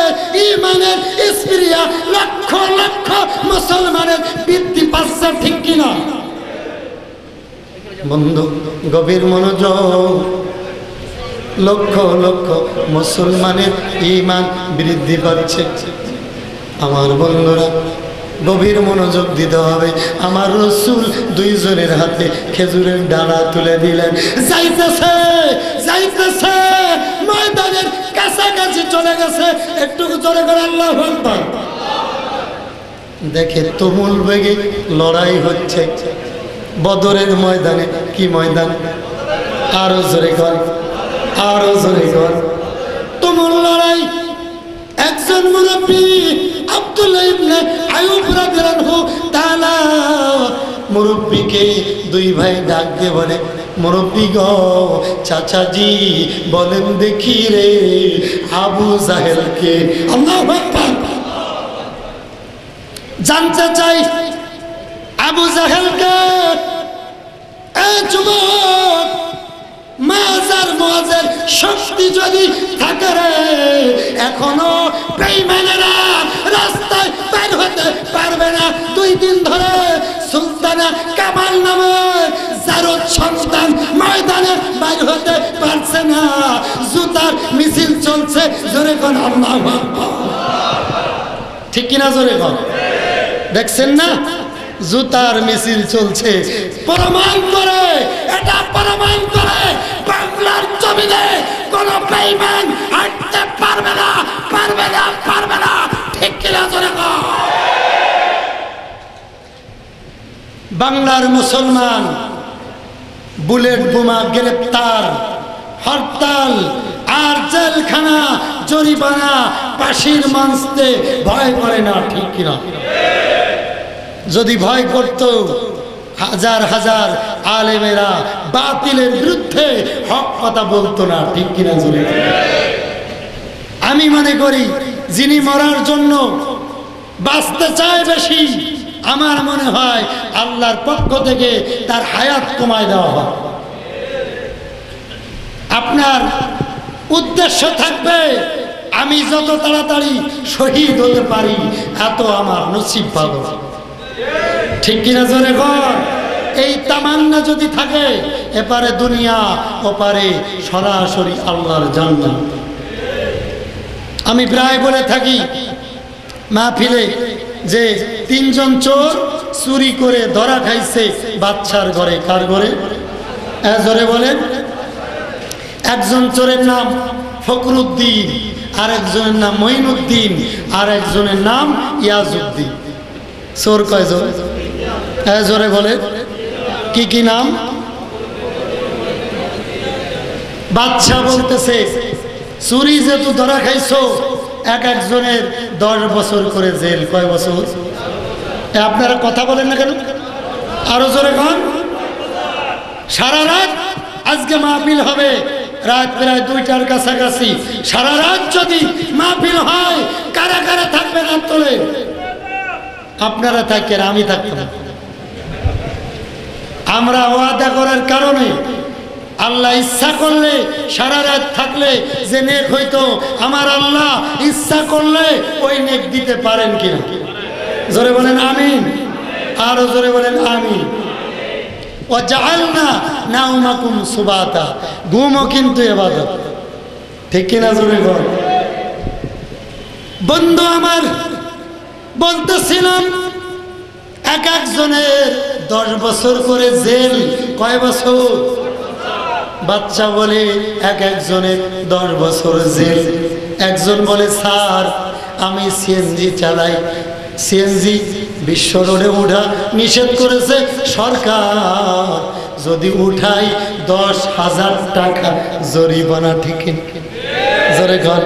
ঈমানের স্পিরিয়া লক্ষ লক্ষ মুসলমানের বৃদ্ধি পাচ্ছে। ঠিক কিনা বন্ধু? গভীর মনোযোগ। লক্ষ লক্ষ মুসলমানের ঈমান বৃদ্ধি পাচ্ছে। আমার বন্ধুরা, গভীর মনোযোগ দিতে হবে। আমার রাসূল 2 জনের হাতে খেজুরের ডালা তুলে দিলেন। যাইতেছে যাইতেছে, ময়দানের কাছাকাছি চলে গেছে। একটু জোরে করে আল্লাহু আকবার। দেখে তুমুল বেগে লড়াই হচ্ছে বদরের ময়দানে। কি ময়দান? আরো জোরে কর, আরো জোরে কর। তুমুল লড়াই। একজন মুরব্বী আব্দুল্লাহ ইবনে আইয়ুব রাদিয়াল্লাহু তাআলা মুরব্বীকে 2 ভাই ডাক দিয়ে বলে, মুরব্বী গো, চাচাজি বলেন দেখি রে আবু জাহেলকে। আল্লাহু আকবার। জানতে চাই আবু জাহেলকে। এ যুবক, মাজার মাজার শক্তি যদি থাকে রে, এখনো বেঈমানেরা রাস্তায় বের হতে পারবে না। 2 দিন ধরে সুলতানা কামাল নামে জারদ সন্তান ময়দানে বের হতে পারছে না। জুতার মিছিল চলছে। জোরে কোন আল্লাহু আকবার। ঠিক কিনা জোরে কোন? দেখছেন না জুতার মিছিল চলছে। প্রমাণ করে, এটা প্রমাণ করে বাংলার জমিনে কোন বেঈমান হাঁটতে পারবে না, পারবে না, পারবে না। ঠিক কিনা জোরে কর। বাংলার মুসলমান বুলেট বোমা গ্রেপ্তার, হরতাল আর জেলখানা, জরিমানা, ফাঁসির মঞ্চে ভয় করে না। ঠিক কিনা? যদি ভয় করত, হাজার হাজার আলেমেরা বাতিলের বিরুদ্ধে হক কথা বলতো না। ঠিক কিনা জোরে? আমি মনে করি যিনি মরার জন্য বাঁচতে চায় বেশি, আমার মনে হয় আল্লাহর পক্ষ থেকে তার হায়াত কমায় দেওয়া হয়। আপনার উদ্দেশ্য থাকবে আমি যত তাড়াতাড়ি শহীদ হতে পারি, এত আমার নসিব ভালো। ঠিক কিনা জোরে কর। এই তামান্না যদি থাকে, এপারে দুনিয়া, ওপারে সরাসরি আল্লাহর জান্নাত। আমি প্রায় বলে থাকি মাহফিলে যে 3 জন চোর চুরি করে ধরা খাইছে বাদশার ঘরে। কার ঘরে? জোরে বলেন। একজন চোরের নাম ফখরুদ্দিন, আরেকজনের নাম মঈনুদ্দিন, আরেকজনের নাম ইয়াজউদ্দিন। চোর কয়জন? জোরে বলে। কি কি নাম? বাদশা বলতেছে চুরি যেহেতু ধরা খাইছো, এক একজনের 10 বছর করে জেল। কয় বছর? আপনারা কথা বলেন না কেন? আরো জোরে কন। সারা রাত আজকে মাহফিল হবে, রাত প্রায় 2টার কাছাকাছি। সারা রাত যদি মাহফিল হয়, কারা কারা থাকবে রাত তোলে? আপনারা থাকেন, আমি থাকতাম। আমরা ওয়াদা করার কারণে আল্লাহ ইচ্ছা করলে সারা রাত থাকলে যে নেক হইতো, আমার আল্লাহ ইচ্ছা করলে ওই নেক দিতে পারেন কিনা? জোরে বলেন আমিন। আরো জোরে বলেন আমিন। ওয়াজআলনা নাওমাকুম সুবাতা, ঘুমও কিন্তু ইবাদত। ঠিক কিনা জোরে বল। বন্ধু আমার বলতেছিলাম, এক একজনের 10 বছর করে জেল। কয় বছর? বাচ্চা বলে এক একজনের 10 বছর জেল। একজন বলে স্যার আমি সিএনজি চালাই, সিএনজি বিশ্ব রোডে উঠা নিষেধ করেছে সরকার, যদি উঠাই 10,000 টাকা জরিমানা। ঠিক জোরে ঘর।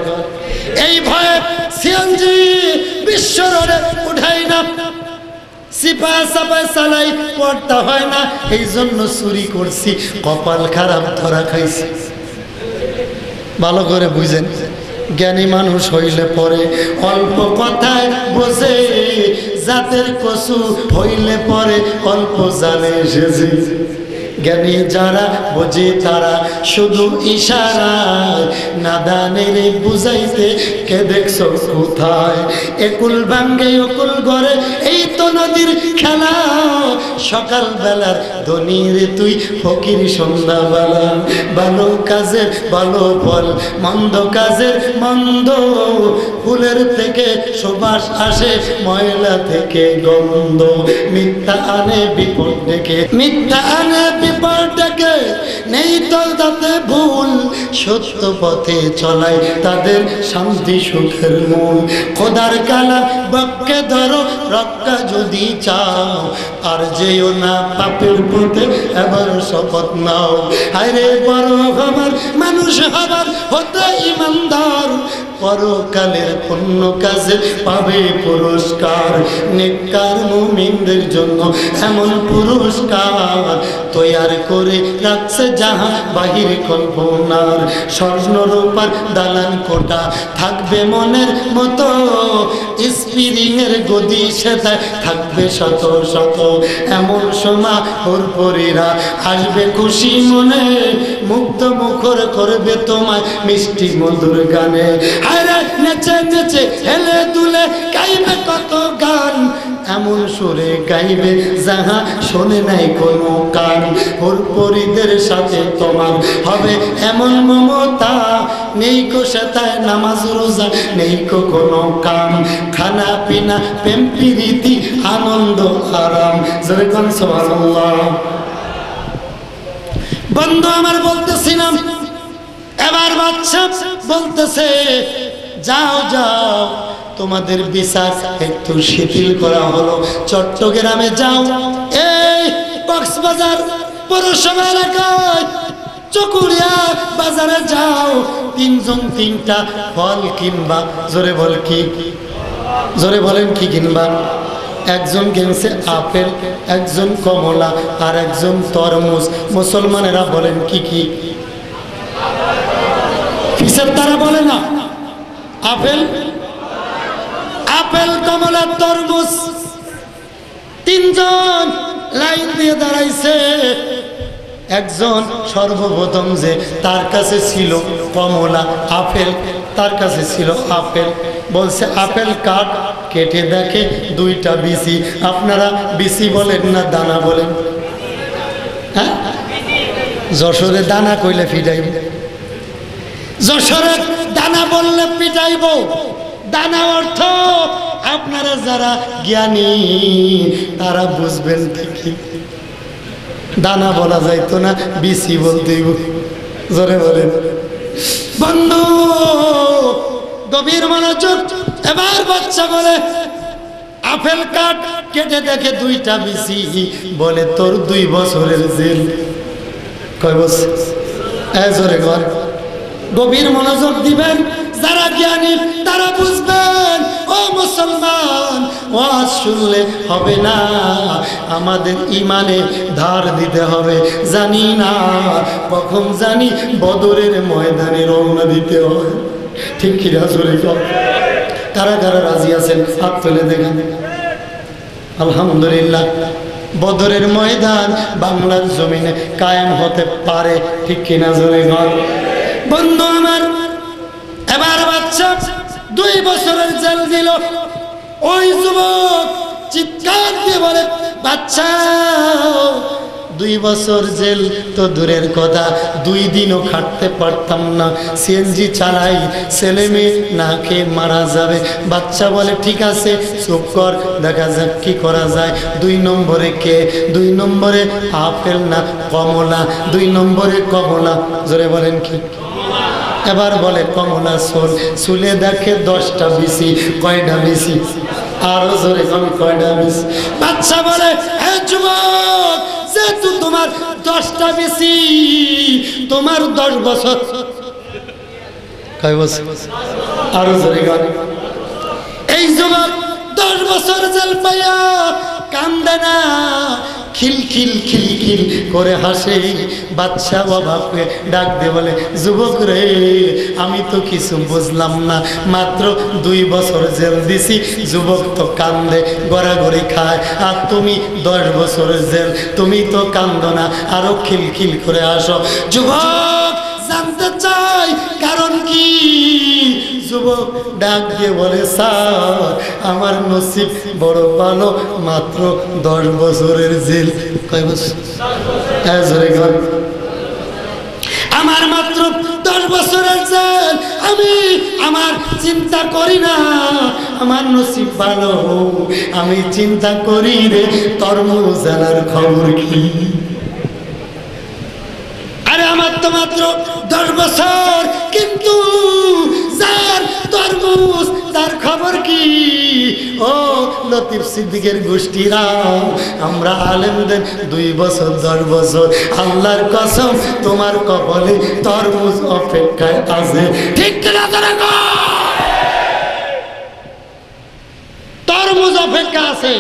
এই ভয়ে সিএনজি বিশ্ব রোডে উঠাই না, সিপাহ সাপায় চালাই, পড়তে হয় না, এই জন্য চুরি করছি, কপাল খারাপ ধরা খাইছি। ভালো করে বুঝেন, জ্ঞানী মানুষ হইলে পরে অল্প কথায় বোঝে, জাতের কসু হইলে পরে অল্প জানে এসেছে। জ্ঞানী যারা বোঝে তারা শুধু ইশারায়, নাদানের বুঝাইতে কে দেখছো কোথায়। একুল ভাঙ্গে অকুল ঘরে, এই তো নদীর খেলা, সকাল বেলার ধনীর তুই ফকির সন্ধ্যাবেলা। ভালো কাজের ভালো ফল, মন্দ কাজের মন্দ, ফুলের থেকে সুবাস আসে, ময়লা থেকে গন্ধ। মিথ্যা আনে বিপদ ডেকে, মিথ্যা আনে বিপদ ডেকে, নেই তো তাতে ভুল, সত্য পথে চলাই তাদের শান্তি সুখের মূল। খোদার কালা বক্কে ধরো রক্ষা যদি চাও, আর যেও না পাপের পথে এবার শপথ নাও। আরে বড় হবার মানুষ হবার হতে ইমানদার, পরকালের পুণ্য কাজে পাবে পুরস্কার। নেককার মুমিনদের জন্য এমন পুরস্কার তৈয়ার করে রাখছে যাহা বাহির কল্পনার। স্বর্ণ রূপার দালান কোটা থাকবে মনের মতো, স্প্রিং এর গদি সেটায় থাকবে শত শত। এমন সময় হুরপুরীরা আসবে খুশি মনে, মুগ্ধ মুখর করবে তোমায় মিষ্টি মধুর গানে। আরে নেচে নেচে হেলে দুলে গাইবে কত গান, এমন সুরে গাইবে যাহা শোনে নাই কোনো কান। হুরপুরীদের সাথে তোমার হবে এমন মমতা, নেই কো সেতায় নামাজ রোজা, নেই কো কোনো কাম। খানা পিনা প্রেম প্রীতি আনন্দ আরাম। যেরকম সুবহানাল্লাহ। বন্ধু আমার বলতেছিলাম, এবার বাচ্চা বলতেছে যাও যাও তোমাদের বিচার একটু শিথিল করা হলো, চট্টগ্রামে যাও, এই কক্সবাজার পৌরসভা এলাকায় চকুরিয়া বাজারে যাও, 3 জন 3টা ফল কিনবা। জোরে বল কি? জোরে বলেন কি কিনবা? একজন কিনছে আপেল, একজন কমলা, আর একজন তরমুজ। মুসলমানেরা বলেন কি কি? কিসের তারা বলে না? আপেল, আপেল কমলা তরমুজ। 3 জন লাইন দিয়ে দাঁড়াইছে। একজন সর্বপ্রথম যে তার কাছে ছিল কমলা, আপেল, তার কাছে ছিল আপেল, বলছে আপেল কাট, কেটে দেখে 2টা বিচি। আপনারা বিচি বলেন না দানা বলেন? হ্যাঁ, যশোরে দানা কইলে ফিটাইব, যশোরে দানা বললে পিটাইব। দানা অর্থ আপনারা যারা জ্ঞানী তারা বুঝবেন ঠিকই। দানা বলা যাইতো না, বিচি বলতেই। জোরে বলেন। বন্ধু গভীর মনোযোগ। এবার বাচ্চা বলে আপেল কাট, কেটে দেখে 2টা বিচি, বলে তোর 2 বছরের জেল। কয় বছর? জোরে ঘর। গভীর মনোযোগ দিবেন, যারা জ্ঞানী তারা বুঝবেন। ও মুসলমান, ওয়াজ শুনলে হবে না, আমাদের ইমানে ধার দিতে হবে। জানি না কখন জানি বদরের ময়দানে রওনা দিতে হয়। ঠিক কি রাসূলের কথা? কারা কারা রাজি আছেন হাত তুলে দেখেন। আলহামদুলিল্লাহ। বদরের ময়দান বাংলার জমিনে কায়েম হতে পারে। ঠিক কিনা জোরে ঘর। বন্ধু আমার, এবার বাচ্চা 2 বছরের জেল দিল। ওই যুবক চিৎকার দিয়ে বলে বাচ্চা 2 বছর জেল তো দূরের কথা, 2 দিনও খাটতে পারতাম না। সিএনজি চালাই, ছেলে মেয়ে না খেয়ে মারা যাবে। বাচ্চা বলে ঠিক আছে চুপ কর, দেখা যাক কি করা যায়। 2 নম্বরে কে? 2 নম্বরে আপেল না কমলা? 2 নম্বরে কমলা। জোরে বলেন কি? এবার বলে কমলা সোল, চুলে দেখে 10টা বিসি। কয়টা বিসি? আরো জোরে কোন কয়টা বিসি? বাচ্চা বলে হে যুবক, যেহেতু তোমার 10টা বিসি, তোমার 10 বছর। কয় বছর? আরো জোরে কোন? এই যুবক 10 বছর জেল পাইয়া কান্দে না, খিলখিল খিলখিল করে হাসে। বাচ্চা অবাক হয়ে ডাক দিয়ে বলে যুবক রে, আমি তো কিছু বুঝলাম না, মাত্র 2 বছর জেল দিছি। যুবক তো কান্দে, গড়াগড়ি খায়, আর তুমি 10 বছর জেল, তুমি তো কান্দো না, আরো খিলখিল করে আসো। যুবক জানতে চাই কারণ কি? যুবক ডাক দিয়ে বলে স্যার, আমার নসিব বড় ভালো, মাত্র 10 বছরের জেল। কয় বছর? আমার মাত্র 10 বছরের জেল। আমি আমার চিন্তা করি না আমার নসিব ভালো, আমি চিন্তা করি রে তরমুজ আনার খবর কি? আরে আমার তো মাত্র 10 বছর, কিন্তু যার তরমুজ তার খবর কি? ও লতিফ সিদ্দিকের গোষ্ঠীরা, আমরা আলেমদের 2 বছর 10 বছর, আল্লাহর কসম তোমার কপালে তরমুজ অপেক্ষায় আছে। ঠিক কিনা? তরমুজ অপেক্ষা আছে,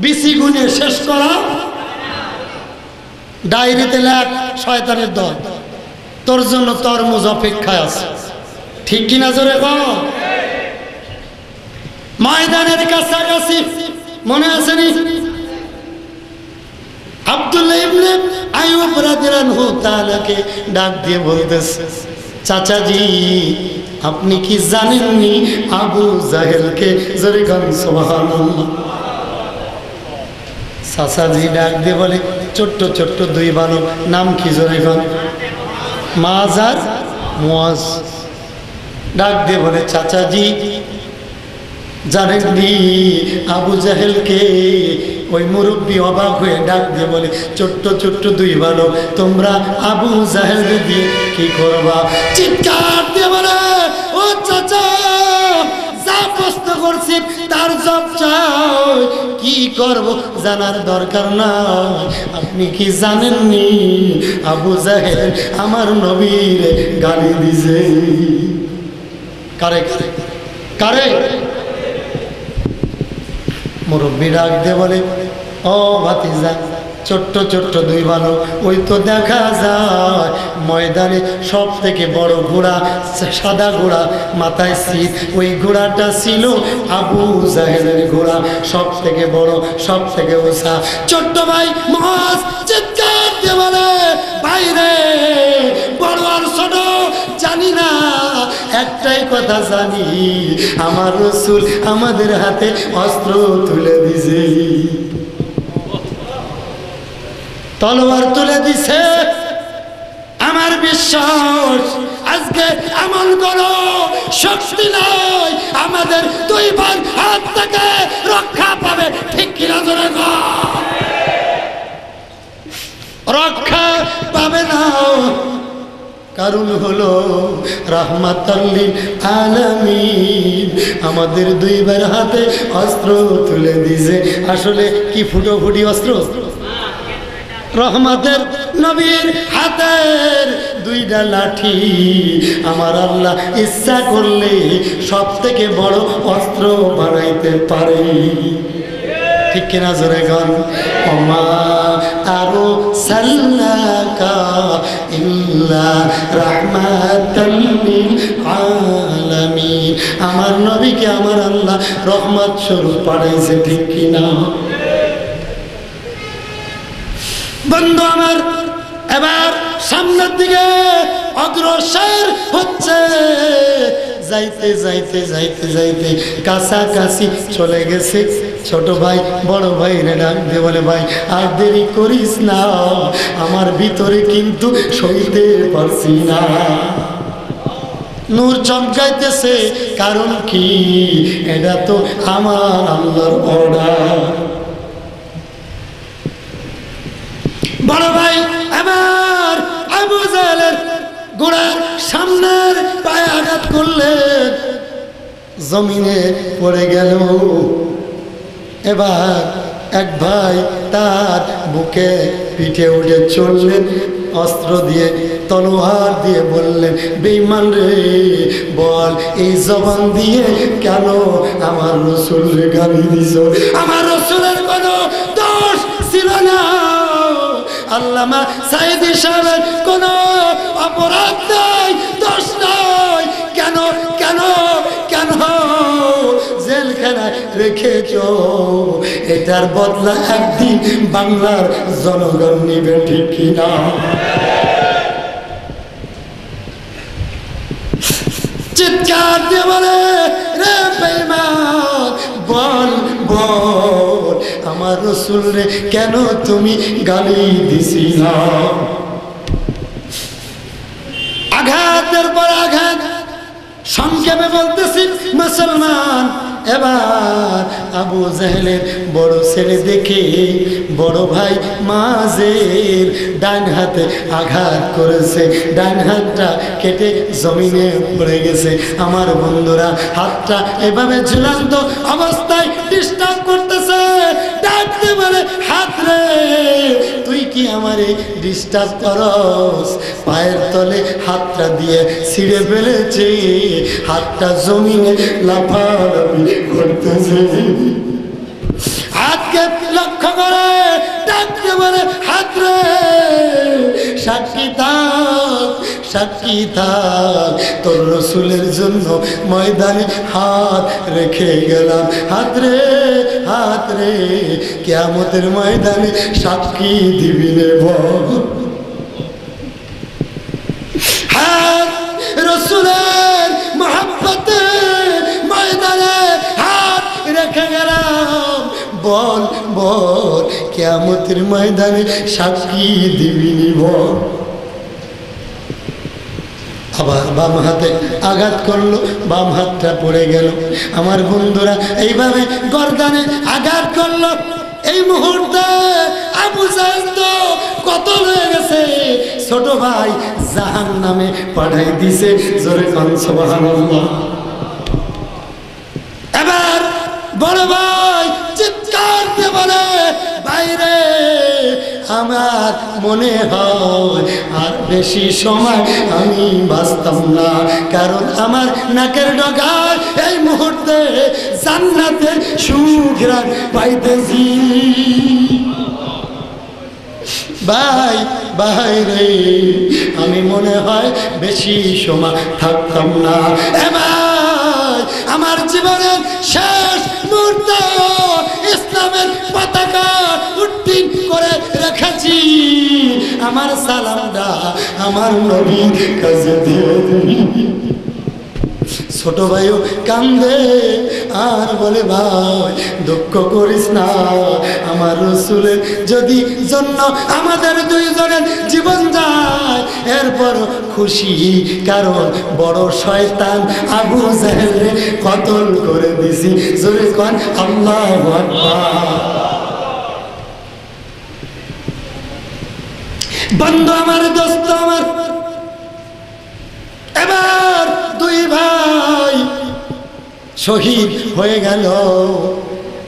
বিসি গুনে শেষ করা। ডায়েরিতে লেখ শয়তানের দল, তোর জন্য তরমুজ অপেক্ষায় আছে। ঠিক কিনা জোরে কও? ময়দানের কাছাকাছি মনে আছে নি? আব্দুল্লাহ ইবনে আইয়ুব রাদিয়াল্লাহু তাআলাকে ডাক দিয়ে বলতেছে চাচাজি, আপনি কি জানেননি আবু জাহেলকে? জোরে গান সুবহানাল্লাহ। চাচাজি ডাক দিয়ে বলে ছোট্ট ছোট্ট 2 বালক, নাম কি? জোরে গান মাজ আর মুয়াজ। ডাক দিয়ে বলে চাচাজি জানেননি আবু জাহেলকে? ওই মুরব্বী অবাক হয়ে ডাক দিয়ে বলে ছোট্ট ছোট্ট 2 বালক, তোমরা আবু জাহেল দিয়ে কি করবা? চিৎকার দিয়ে বলে ও চাচা, যা প্রশ্ন করছি তার জবাব চাও, কি করব জানার দরকার না। আপনি কি জানেননি আবু জাহেল আমার নবীর গালি দিছে? কারে কারে কারে? মুরব্বী ডাক দিয়ে বলে ও ভাতিজা, ছোট্ট ছোট্ট 2 বালক, ওই তো দেখা যায় ময়দানে সব থেকে বড় ঘোড়া, সাদা ঘোড়া, মাথায় সিট, ওই ঘোড়াটা ছিল আবু জাহেলের ঘোড়া, সব থেকে বড়, সব থেকে উঁচা। ছোট্ট ভাই মুয়াজ চিৎকার দিয়ে বলে বাইরে বড় আর ছোট জানি না, একটাই কথা জানি, আমার রাসূল আমাদের হাতে অস্ত্র তুলে দিছে, তলোয়ার তুলে দিছে। আমার বিশ্বাস আজকে এমন কোনো শক্তি নাই আমাদের 2 ভাই হাত থেকে রক্ষা পাবে। ঠিক কিনা জোরে গো? রক্ষা পাবে না, কারণ হলো রাহমাতাল লিল আলামিন আমাদের 2 ভাইয়ের হাতে অস্ত্র তুলে দিছে। আসলে কি ফুটোফুটি অস্ত্র? রহমতের নবীর হাতের 2টা লাঠি। আমার আল্লাহ ইচ্ছা করলে সব থেকে বড় অস্ত্র বানাইতে পারে। ঠিক কিনা জোরে গান? ওমা আরো সাল্লাকা ইল্লা রাহমাতাল লিল আলামিন। আমার নবীকে আমার আল্লাহ রহমত স্বরূপ পাঠাইছে। ঠিক কিনা? বন্ধু আমার, এবার সামনের দিকে অগ্রসর হচ্ছে। যাইতে যাইতে যাইতে যাইতে কাছাকাছি চলে গেছে। ছোট ভাই বড় ভাই ডাক দিয়ে বলে, ভাই আর দেরি করিস না, আমার ভিতরে কিন্তু সইতে পারছি না। নূর চমকাইতেছে, কারণ কি? এটা তো আমার আল্লাহর অর্ডার। বড় ভাই এবার আবু জাহেলের ঘোড়ার সামনের পায়ে আঘাত করলেন, জমিনে পড়ে গেল। এবার এক ভাই তার বুকে পিঠে উঠে চললেন, অস্ত্র দিয়ে তলোয়ার দিয়ে বললেন, বেঈমান রে, বল এই জবান দিয়ে কেন আমার রাসূলকে গালি দিছো? আমার রাসূলের কোনো দোষ ছিল না, আল্লামা সাঈদী সাহেবের কোনো অপরাধ নাই, দোষ নাই। কেন কেন কেন জেলখানায় রেখেছ? এটার বদলা একদিন বাংলার জনগণ নিবে, ঠিক কিনা? চিৎকার দিয়ে বলে, রে বেঈমান, বল বল আমার রাসূল রে কেন তুমি গালি দিছিলা? আঘাতের পর আঘাত, সংক্ষেপে বলতেছি মুসলমান। এবার আবু জাহেলের বড় ছেলে দেখে বড় ভাই মাঝের ডান হাতে আঘাত করেছে, ডান হাতটা কেটে জমিনে পড়ে গেছে। আমার বন্ধুরা, হাতটা এভাবে ঝুলন্ত অবস্থায় ডিস্টার্ব করতেছে, ডাকতে বলে, হাত রে তুই কি আমারে ডিস্টার্ব করস? পায়ের তলে হাতটা দিয়ে ছিঁড়ে ফেলেছে, হাতটা জমিনে লাফালাফি করতেছে। হাতকে লক্ষ্য করে ডাকতে বলে, হাত রে সাক্ষী থাক, সাক্ষী থাক, তোর রাসূলের জন্য ময়দানে হাত রেখে গেলাম। হাত রে, হাত রে, কিয়ামতের ময়দানে সাক্ষী দিবি রে বল। হাত রাসূলের মহব্বতে ময়দানে হাত রেখে গেলাম, বল বল কিয়ামতের ময়দানে সাক্ষী দিবি নি বল। আবার বাম হাতে আঘাত করলো, বাম হাতটা পড়ে গেল। আমার বন্ধুরা, এইভাবে গর্দানে আঘাত করলো। এই মুহূর্তে আবু জাহেল তো কতল হয়ে গেছে, ছোট ভাই জাহান্নামে পাঠাই দিছে। জোরে কান সুবহানাল্লাহ। এবার বড় ভাই চিৎকার দিয়ে বলে, বাইরে আমার মনে হয় আর বেশি সময় আমি বাঁচতাম না, কারণ আমার নাকের ডগায় এই মুহূর্তে জান্নাতের সুঘ্রাণ পাইতেছি। ভাই ভাই রে, আমি মনে হয় বেশি সময় থাকতাম না। এবার আমার জীবনের শেষ মুহূর্ত ইসলামের পতাকা উড্ডীন করে রেখেছি। আমার সালামটা আমার নবীর কাছে দিয়ে দিই। ছোট ভাইও কান্দে আর বলে, ভাই দুঃখ করিস না, আমার রাসূলের যদি জন্য আমাদের দুইজনের জীবন যায় এরপর খুশি, কারণ বড় শয়তান আবু জাহেলকে কতল করে দিছি। জোরে কোন আল্লাহু আকবার। বন্ধু আমার, দোস্ত আমার, এবার দুই ভাই শহীদ হয়ে গেল।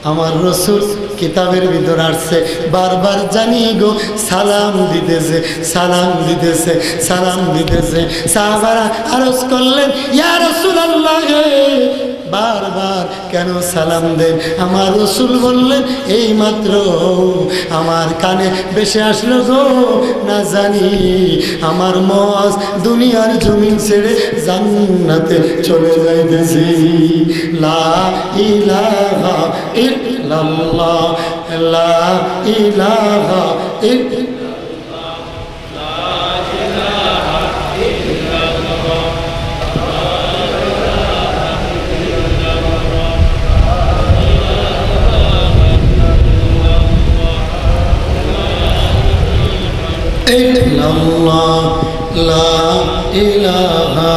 আমার রাসূল কিতাবের ভিতর আসছে, বারবার জানি গো সালাম দিতেছে, সালাম দিতেছে, সালাম দিতেছে। সাহাবারা আরজ করলেন, ইয়া রাসূলুল্লাহ, বারবার কেন সালাম দেন? আমার রাসূল বললেন, এই মাত্র আমার কানে ভেসে আসলো গো, না জানি আমার মজ দুনিয়ার জমিন ছেড়ে জান্নাতে চলে যাইতেছি। লা ইলাহা ইল্লাল্লাহ, লা ইলাহা ইল্লাল্লাহ। ইল্লাল্লাহ লা ইলাহা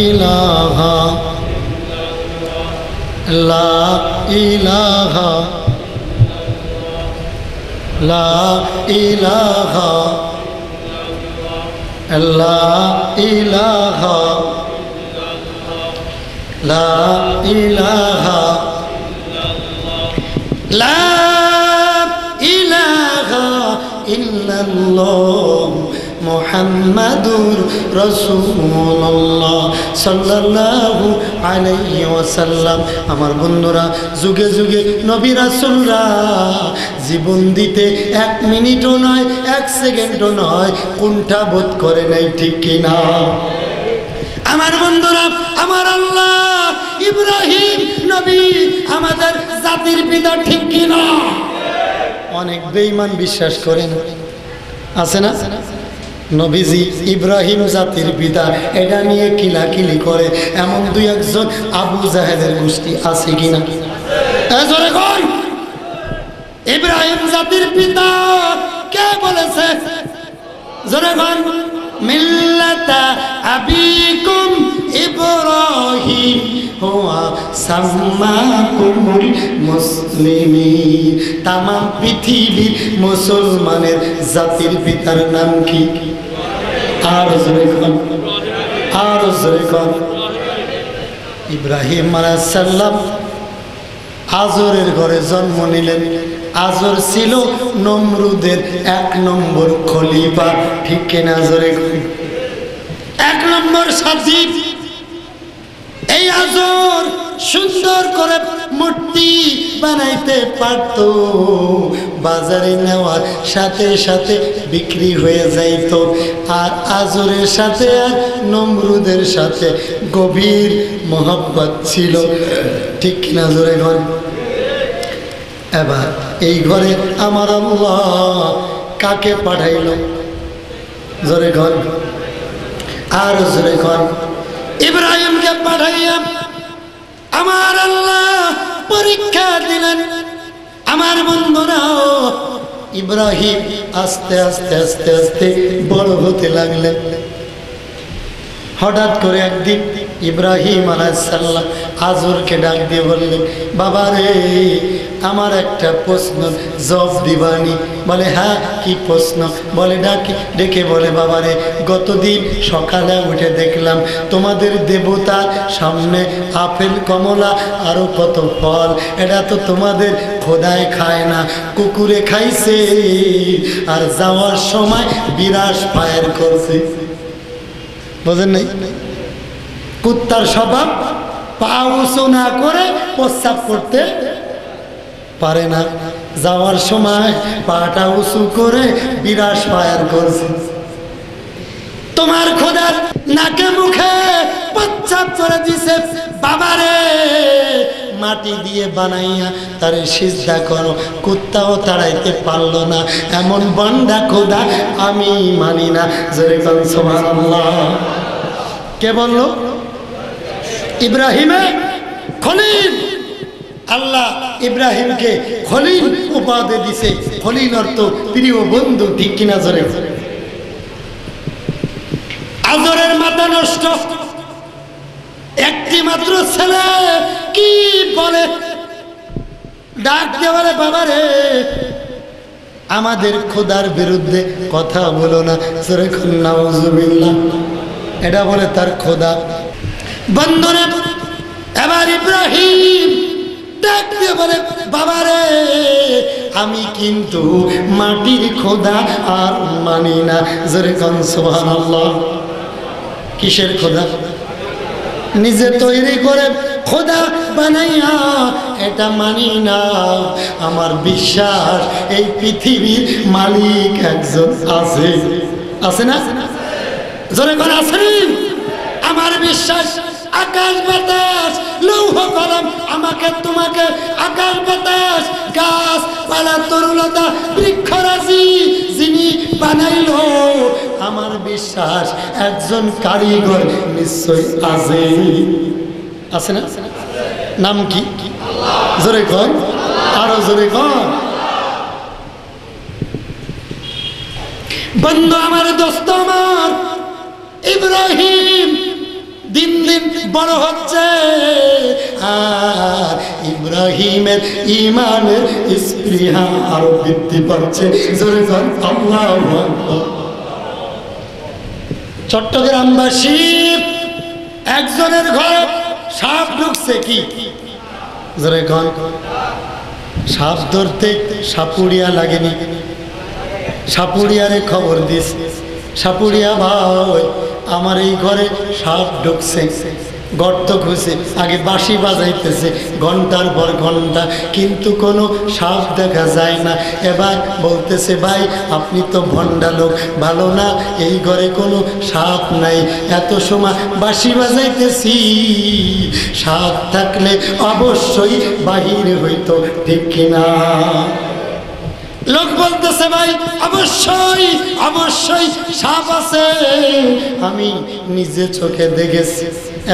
ইলাহা লা ইলাহা লা ইলাহা লা ইলাহা লা ইলাহা লা ইলাহা ইল্লাল্লাহ মুহাম্মাদুর রাসূলুল্লাহ সাল্লাল্লাহু আলাইহি ওয়াসাল্লাম। আমার বন্ধুরা, যুগে যুগে নবী রাসূলরা জীবন দিতে 1 মিনিটও নয়, 1 সেকেন্ডও নয় কুণ্ঠা বোধ করে নাই, ঠিক কিনা? আমার বন্ধুরা, আমার আল্লাহ ইব্রাহিম নবী আমাদের জাতির পিতা, ঠিক কিনা? অনেক বেঈমান বিশ্বাস করেন, আছে না? নবীজি ইব্রাহিম জাতির পিতা, এটা নিয়ে কিলাকিলি করে এমন 2-1 আবু জাহেলের গোষ্ঠী আছে কিনা? ইব্রাহিম জাতির পিতা কে বলেছে? জোরে বল। মিল্লাতা আবিকুম ইব্রাহিম হুয়া সাম্মাকুমুল মুসলিমিন। তামাম পৃথিবীর মুসলমানের জাতির পিতার নাম কি? আর জোরে বল, আর জোরে বল। ইব্রাহিম আলাইহিস সালাম আজরের ঘরে জন্ম নিলেন। আজর ছিল নমরুদের 1 নম্বর খলিফা, ঠিক কিনা? জোরে 1 নম্বর সাথী। এই আজর সুন্দর করে মূর্তি বানাইতে পারত, বাজারে নেওয়ার সাথে সাথে বিক্রি হয়ে যাইত। আর আজরের সাথে আর নমরুদের সাথে গভীর মহব্বত ছিল, ঠিক কিনা? জোরে ঘর। এবার এই ঘরে আমার আল্লাহ কাকে পাঠাইল? জোরে ঘর, আর জোরে ঘর। ইব্রাহিমকে পাঠাইয়া আমার আল্লাহ পরীক্ষা দিলেন। আমার বন্ধুরাও, ইব্রাহিম আস্তে আস্তে আস্তে আস্তে বড় হতে লাগলেন। হঠাৎ করে একদিন ইব্রাহিম আলাইহিস সালাম আজরকে ডাক দিয়ে বললেন, বাবা রে, আমার একটা প্রশ্ন জবাব দিবানি? বলে, হ্যাঁ, কি প্রশ্ন? বলে, ডেকে বলে, বাবা রে, গতদিন সকালে উঠে দেখলাম তোমাদের দেবতার সামনে আপেল, কমলা আরো কত ফল, এটা তো তোমাদের খোদায় খায় না, কুকুরে খাইছে, আর যাওয়ার সময় বিরাস ফায়ার করছে। বোঝেন নাই? কুত্তার স্বভাব, পা উঁচু না করে প্রস্রাব করতে পারে না, যাওয়ার সময় পাটা উঁচু করে বিরাস ফায়ার করছে। তোমার খোদার নাকে মুখে প্রস্রাব করে দিছে, বাবারে মাটি দিয়ে বানাইয়া তারে সিজদা করো, কুত্তাও তাড়াইতে পারলো না, এমন বান্দা খোদা আমি মানি না। জোরে বল সুবহানাল্লাহ। কে বলল? ইব্রাহিমে খলিল। আল্লাহ ইব্রাহিমকে খলিল উপাধি দিছে। খলিল অর্থ প্রিয় বন্ধু, ঠিক কিনা? জোরে। আজরের মাথা নষ্ট, একটি মাত্র ছেলে কি বলে? ডাক দিয়ে বলে, বাবা রে, আমাদের খোদার বিরুদ্ধে কথা বলো না। জোরে নাউজুবিল্লাহ। এটা বলে তার খোদা। বন্ধুরা, এবার ইব্রাহিম ডাক দিয়ে বলে, বাবা রে, আমি কিন্তু মাটির খোদা আর মানি না। জোরে কোন সুবহানাল্লাহ। কিসের খোদা? নিজে তৈরি করে খোদা বানাইয়া এটা মানি না। আমার বিশ্বাস এই পৃথিবীর মালিক একজন আছে, আছে না? জোরে করে আছে। আমার বিশ্বাস আকাশ বাতাস লৌহ কলম আমাকে তোমাকে, আকাশ বাতাস গাছ পালা তরুলতা বৃক্ষরাজি যিনি বানাইল, আমার বিশ্বাস একজন কারিগর নিশ্চয় আছে, আছে না? নাম কি? জোরে কর, আরো জোরে কর। বন্ধু আমার, দোস্ত আমার, ইব্রাহিম দিন দিন বড় হচ্ছে, আর ইব্রাহিমের ঈমানের স্পৃহা আরো বৃদ্ধি পাচ্ছে। জোরে বল আল্লাহু আকবার। চট্টগ্রামবাসী একজনের ঘরে সাপ ঢুকছে। কি জোরে কোন? সাপ ধরতে সাপুড়িয়া লাগেনি? সাপুড়িয়ারে খবর দিস, সাপুড়িয়া ভাই আমার এই ঘরে সাপ ঢুকছে, গর্ত খুঁজে আগে বাঁশি বাজাইতেছে ঘন্টার পর ঘন্টা, কিন্তু কোনো সাপ দেখা যায় না। এবার বলতেছে ভাই আপনি তো ভণ্ডা লোক, ভালো না, এই ঘরে কোনো সাপ নাই, এত সময় বাঁশি বাজাইতেছি, সাপ থাকলে অবশ্যই বাহির হইতো, ঠিক কিনা? লোক বলতেছে ভাই অবশ্যই অবশ্যই সাপ আছে, আমি নিজে চোখে দেখেছি।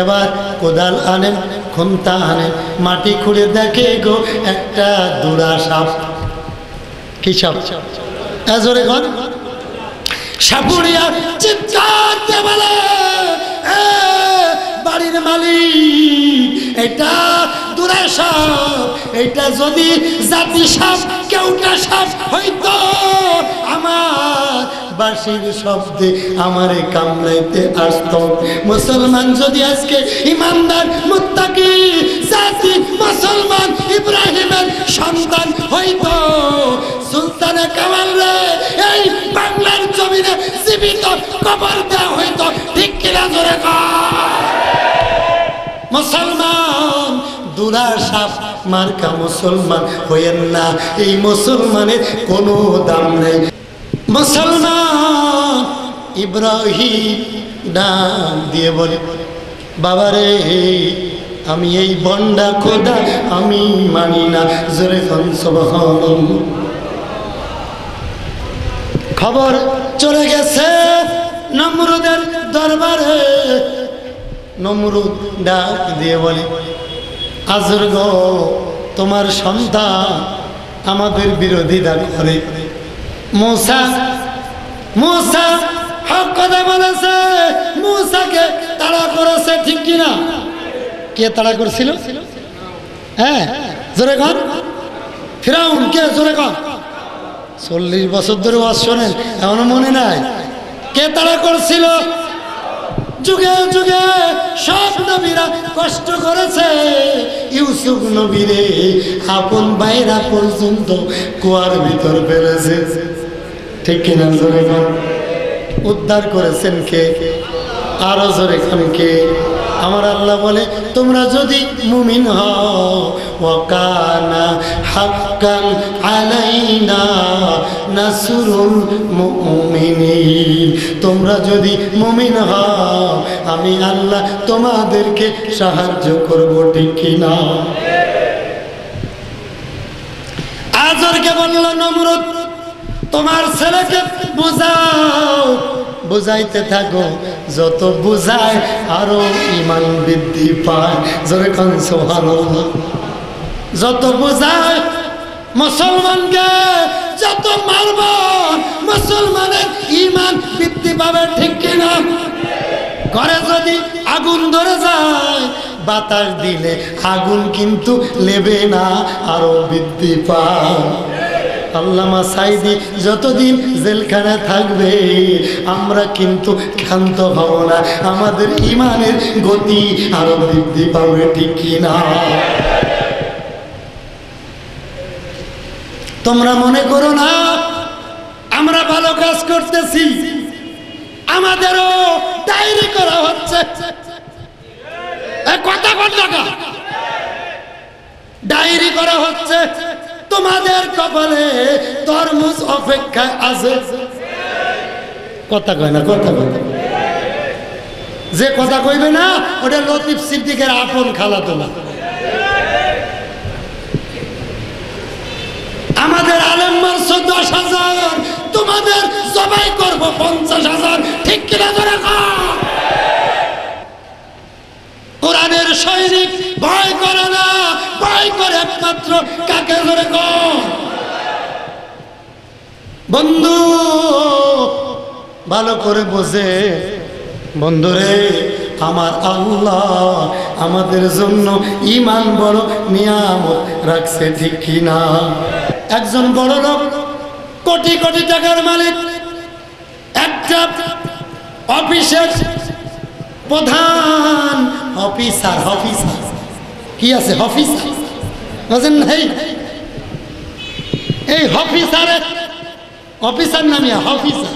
এবার কোদাল আনেন, খুন্তা আনেন, মাটি খুঁড়ে দেখে গো একটা দুরা সাপ। কি সাপ? জোরে ঘর সাপুড়িয়া চিৎকার দিয়ে বলে, বাড়ির মালিক এটা দুরা সাপ, এটা যদি জাতি সাপ কেউটা সাপ হইতো আমার বাঁশির শব্দে আমারে কামড়াইতে আসতো। মুসলমান যদি আজকে ইমানদার মুত্তাকি জাতি মুসলমান ইব্রাহিমের সন্তান হইতো, সুলতানে কামাল রে এই বাংলার জমিনে জীবিত কবর দেওয়া হইতো, ঠিক কিনা জোরে কর? মুসলমান দুরা সাপ মার্কা মুসলমান হইয়েন না, এই মুসলমানের কোনো দাম নেই। মুসলমান ইব্রাহিম ডাক দিয়ে বলে, বাবারে আমি এই বন্ডা খোদা আমি মানি না। জোরে খান সুবহানাল্লাহ। খবর চলে গেছে নমরুদের দরবারে। নমরুদ ডাক দিয়ে বলে, আজর গো তোমার সন্তান আমাদের বিরোধিতা করে। মূসা মূসা হক কথা বলেছে, মূসাকে তাড়া করেছে, ঠিক কিনা? কে তাড়া করছিল? হ্যাঁ জোরে কর। ফিরাউন কে? জোরে কর। 40 বছর ধরে ওয়াজ শোনেন, এমন মনে নাই? কে তাড়া করছিল? যুগে যুগে সব নবীরা কষ্ট করেছে, ইউসুফ নবীরে আপন ভাইরা পর্যন্ত কুয়ার ভিতর ফেলেছে, ঠিক কিনা? জোরে কর। উদ্ধার করেছেন কে? আরো জোরে খান কে? আমার আল্লাহ বলে, তোমরা যদি মুমিন হও, ওয়াকানা হাক্কান আলাইনা নাসরুল মুমিনিন, তোমরা যদি মুমিন হও আমি আল্লাহ তোমাদেরকে সাহায্য করব, ঠিক কিনা? আজরকে বলল নমরুদ, তোমার ছেলেকে বুঝাও, বুঝাইতে থাকো, যত বুঝায় আরো ঈমান বৃদ্ধি পায়। জোরে কান সুবহানাল্লাহ। যত বুঝায় মুসলমানকে, যত মারব মুসলমানের ঈমান বৃদ্ধি পাবে, ঠিক কিনা? ঘরে যদি আগুন ধরে যায়, বাতাস দিলে আগুন কিন্তু লেবে না, আরো বৃদ্ধি পায়। আল্লামা সাইদি যতদিন জেলখানা থাকবে আমরা কিন্তু ক্ষান্ত হব না, আমাদের ঈমানের গতি আরো বৃদ্ধি পাবে, ঠিক কিনা? তোমরা মনে করো না আমরা ভালো কাজ করতেছি, আমাদেরও ডায়েরি করা হচ্ছে। কথা কথা ডায়েরি করা হচ্ছে, তোমাদের কপালে তরমুজ অপেক্ষায় আছে। কথা কয় না? কথা কয়। যে কথা কইবে না ওটা লতিফ সিদ্দিকের আপন খালাতো না। আমাদের আলেম মারছো 10,000, তোমাদের জবাই করবো 50,000, ঠিক কিনা? ধরে কোরআনের সৈনিক ভয় করে না, ভয় করে একমাত্র কাকে? ধরে বন্ধু ভালো করে বোঝে। বন্ধুরে, আমার আল্লাহ আমাদের জন্য ঈমান বড় নিয়ামত রাখছে, ঠিক কিনা? একজন বড় লোক, কোটি কোটি টাকার মালিক, একটা অফিসের প্রধান অফিসার, অফিসার কি আছে, অফিসার বুঝেন নাই? এই অফিসারের অফিসার নামে অফিসার।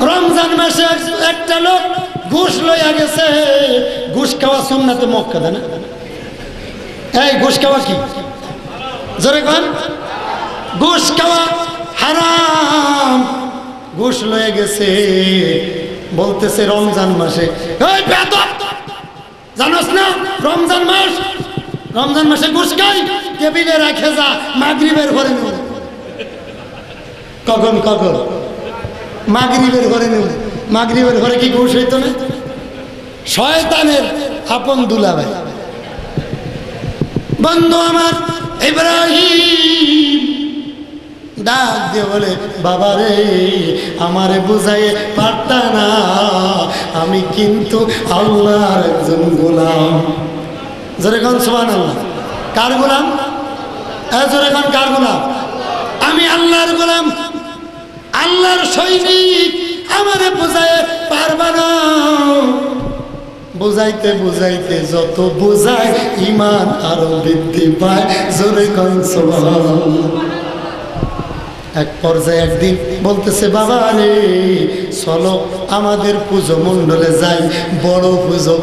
রমজান মাসে একটা লোক ঘুষ লইয়া গেছে। ঘুষ খাওয়া সুন্নাতে মুআক্কাদা না? এই ঘুষ খাওয়া কি? জোরে কোন? ঘুষ খাওয়া হারাম। ঘুষ লয়ে গেছে, বলতেছে রমজান মাসে, এই বেয়াদব জানোস না রমজান মাস, রমজান মাসে ঘুষ খাই, টেবিলে রাখে যা, মাগরিবের ঘরে নেব। কখন কখন? মাগরিবের ঘরে নেব। মাগরিবের ঘরে কি ঘুষ হইতো না? শয়তানের আপন দুলাভাই। বন্ধু আমার ইব্রাহিম ডাক দিয়ে বলে, বাবা রে, আমারে বুঝাইয়ে পারতা না, আমি কিন্তু আল্লাহর একজন গোলাম। জোরে কোন সুবহানাল্লাহ। কার গোলাম? জোরে কোন কার গোলাম? আমি আল্লাহর গোলাম, আল্লাহর সৈনিক। আমারে বুঝাইয়ে পারবা না। বুঝাইতে বুঝাইতে যত বুঝায় ঈমান আরো বৃদ্ধি পায়। জোরে কোন সুবহানাল্লাহ। এক পর্যায়ে একদিন বলতেছে, বাবা রে চলো আমাদের পুজো মণ্ডলে যাই, বড় পুজো,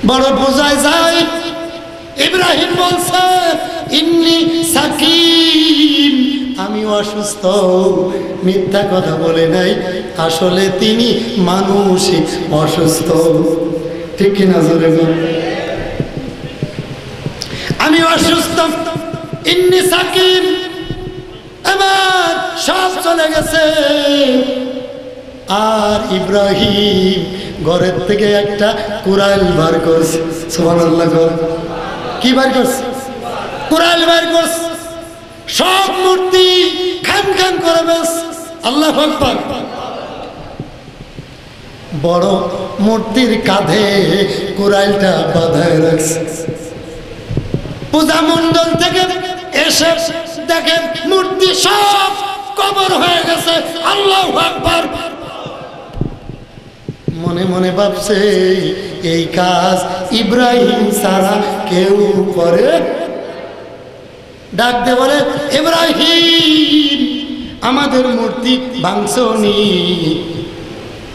বড় পূজায় যাই। ইব্রাহিম বলছে, ইন্নী সাকিম, আমি অসুস্থ। মিথ্যা কথা বলে নাই, আসলে তিনি মানসিক অসুস্থ, ঠিক কিনা? জোরে বল। আমি অসুস্থ, ইন্নী সাকিম। এবার সব চলে গেছে। আর ইব্রাহিম ঘরের থেকে একটা কুড়াল বার করছে। সুবহানাল্লাহ। কি বার করছে? কুড়াল বার করছে। সব মূর্তি খান খান করে বেশ। আল্লাহু আকবার। বড় মূর্তির কাঁধে কুড়ালটা বাঁধায় রাখছে। পূজা মণ্ডল থেকে এসে দেখেন মূর্তি সব কবর হয়ে গেছে। আল্লাহু আকবার। মনে মনে ভাবছে, এই কাজ ইব্রাহিম ছাড়া কেউ করে? ডাক দে বলে, ইব্রাহিম আমাদের মূর্তি ভাঙছনি?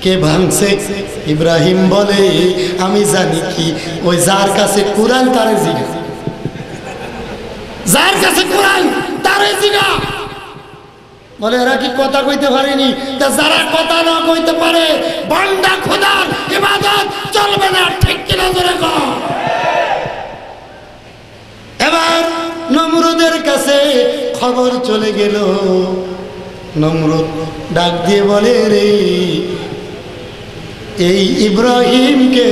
কে ভাঙছে? ইব্রাহিম বলে, আমি জানি কি, ওই যার কাছে কুরআন তারে জিজ্ঞাসা, যার কাছে কুরআন তারে জিজ্ঞাসা। বলে এরা কি কথা কইতে পারেনি? তা যারা কথা না কইতে পারে, বান্দা খোদার ইবাদত চলবে না, ঠিক কিনা? জোরে কও। এবার নমরুদের কাছে খবর চলে গেল। নমরুদ ডাক দিয়ে বলে, রে এই ইব্রাহিমকে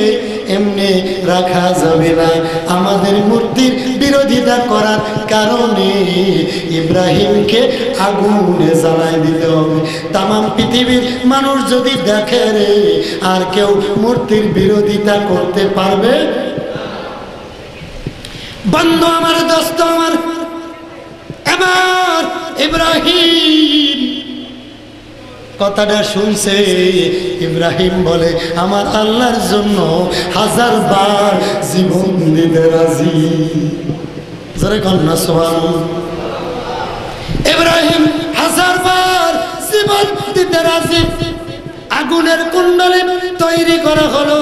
এমনি রাখা যাবে না। আমাদের মূর্তির বিরোধিতা করার কারণে ইব্রাহিমকে আগুনে জ্বালাই দিতে হবে। তামাম পৃথিবীর মানুষ যদি দেখে রে, আর কেউ মূর্তির বিরোধিতা করতে পারবে? বন্ধু আমার, দোস্ত আমার, এবার ইব্রাহিম কথাটা শুনছে। ইব্রাহিম বলে, আমার আল্লাহর জন্য 1000 বার জীবন দিতে রাজি। জোরে কন্যা সুবহানাল্লাহ। ইব্রাহিম 1000 বার জীবন দিতে রাজি। আগুনের কুণ্ডলী তৈরি করা হলো।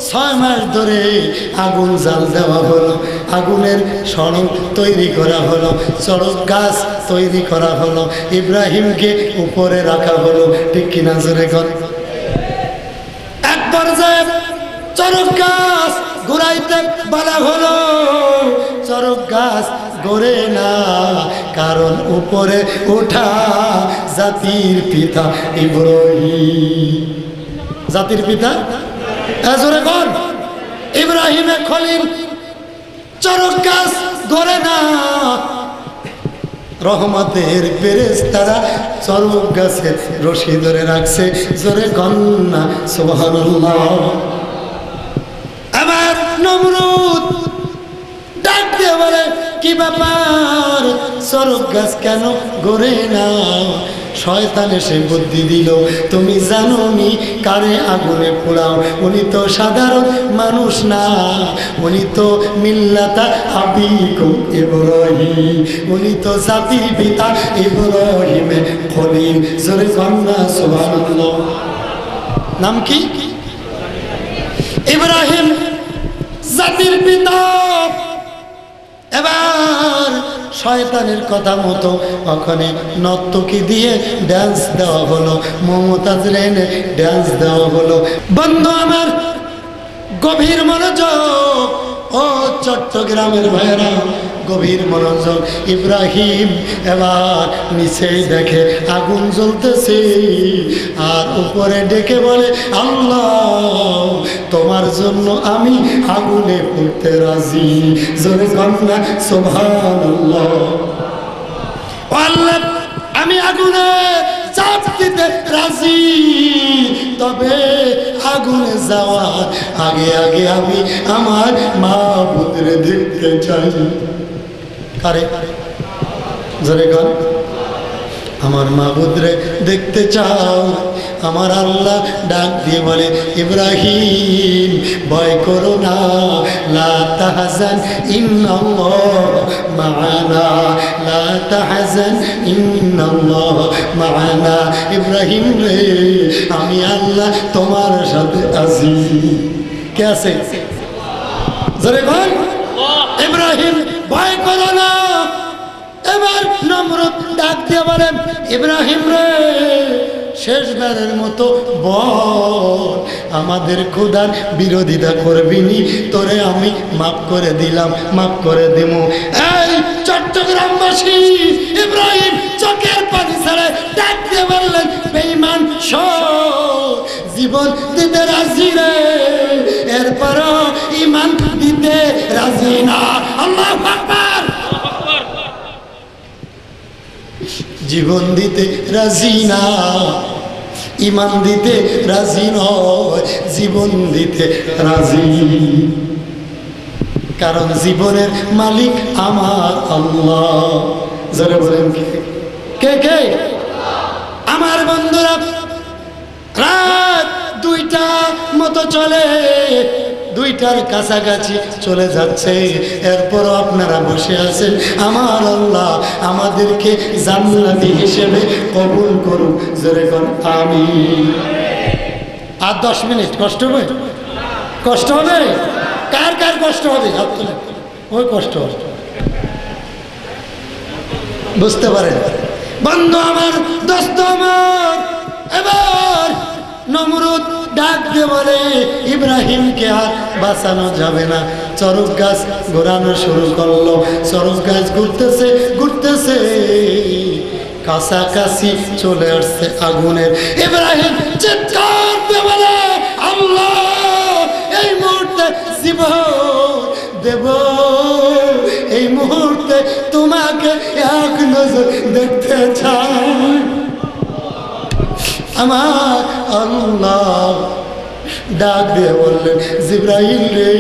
6 মাস ধরে আগুন জাল দেওয়া হলো। আগুনের সড়ক তৈরি করা হলো, চড়ক গাছ তৈরি করা হলো, ইব্রাহিমকে উপরে রাখা হলো, ঠিক কিনা? জোরে কর। এক পর্যায়ে চড়ক গাছ ঘুরাইতে বলা হলো। চড়ক গাছ গড়ে না, কারণ উপরে ওঠা জাতির পিতা ইব্রাহিম। জাতির পিতা জোরে কর। ইব্রাহিমের খলিল। চড়ক গাছ গড়ে না, রহমতের ফেরেশতারা চরক গাছে রশি ধরে রাখছে, জোরে কন্যা সুবহানাল্লাহ। আবার নমরুদ ডাক দিয়ে বলে, কি ব্যাপার, চরক গাছ কেন গড়ে না? শয়তান এসে বুদ্ধি দিল, তুমি জানো নি কারে আগুনে পোড়াও? উনি তো সাধারণ মানুষ না, উনি তো মিল্লাতা আবিকুম ইব্রাহিম, উনি তো জাতির পিতা ইব্রাহিমের খলিল। জোরে কন্যা সুবহানাল্লাহ। নাম কি? ইব্রাহিম জাতির পিতা। এবার শয়তানের কথা মতো ওখানে নর্তকী দিয়ে ড্যান্স দেওয়া হলো, মমতাজ রেনে ড্যান্স দেওয়া হলো। বন্ধু আমার গভীর মনোযোগ, ও চট্টগ্রামের ভাইয়েরা গভীর মনোযোগ। ইব্রাহিম এবার নিচে দেখে আগুন জ্বলতেছে, আর উপরে ডেকে বলে, আল্লাহ তোমার জন্য আমি আগুনে পুড়তে রাজি। জোরে কন্যা সুবহানাল্লাহ। আল্লাহ আমি আগুনে চাপ দিতে রাজি, তবে আগুনে যাওয়ার আগে আগে আমি আমার মাবুদরে দেখতে চাই। কারে? জোরে কর। আমার মাবুদরে দেখতে চাও? আমার আল্লাহ ডাক দিয়ে বলে, ইব্রাহিম ভয় করো না, লা তাহজান ইন্নাল্লাহ মা'ানা, লা তাহজান ইন্নাল্লাহ মা'ানা। ইব্রাহিম রে, আমি আল্লাহ তোমার সাথে আছি। কে আছে? জোরে বল। ইব্রাহিম ভয় করো না। এবার নমরুদ ডাক দিয়ে বলেন, ইব্রাহিম রে, শেষবারের মতো বল, আমাদের খোদার বিরোধিতা করবিনি, তোরে আমি মাফ করে দিলাম, মাফ করে দিব। এই চট্টগ্রামবাসী, ইব্রাহিম চোখের পানি ছেড়ে ডাক দিয়ে বললেন, বেঈমান শোন, জীবন দিতে রাজি রে, এরপরও ঈমান দিতে রাজি না। আল্লাহু আকবার। জীবন দিতে রাজি না, ঈমান দিতে রাজি নয়, জীবন দিতে রাজি। কারণ জীবনের মালিক আমার আল্লাহ। যারা বলেন কে কে? আমার বন্ধুরা, রাত 2টা মতো চলে, 2টার কাছাকাছি চলে যাচ্ছে, এরপরও আপনারা বসে আছেন। আমার আল্লাহ আমাদেরকে জান্নাতি হিসেবে কবুল করুন। জোরে কোন আমিন। আর 10 মিনিট কষ্ট হবে? কষ্ট হবে? কার কার কষ্ট হবে? হাত তুলে। ওই কষ্ট হবে, বুঝতে পারেন? বন্ধু আমার, দোস্ত আমার, এবার নমরুদ ডাক দিয়ে বলে, ইব্রাহিমকে আর বাঁচানো যাবে না। চরক গাছ ঘোরানো শুরু করলো, চরক গাছ ঘুরতেছে ঘুরতেছে, কাছাকাছি চলে আসছে আগুনের। ইব্রাহিম চিৎকার দিয়ে বলে, আল্লাহ এই মুহূর্তে জীবন দেব, এই মুহূর্তে তোমাকে এক নজর দেখতে চাই। আমার আল্লাহ ডাক দিয়ে বললেন, জিবরাইল রে,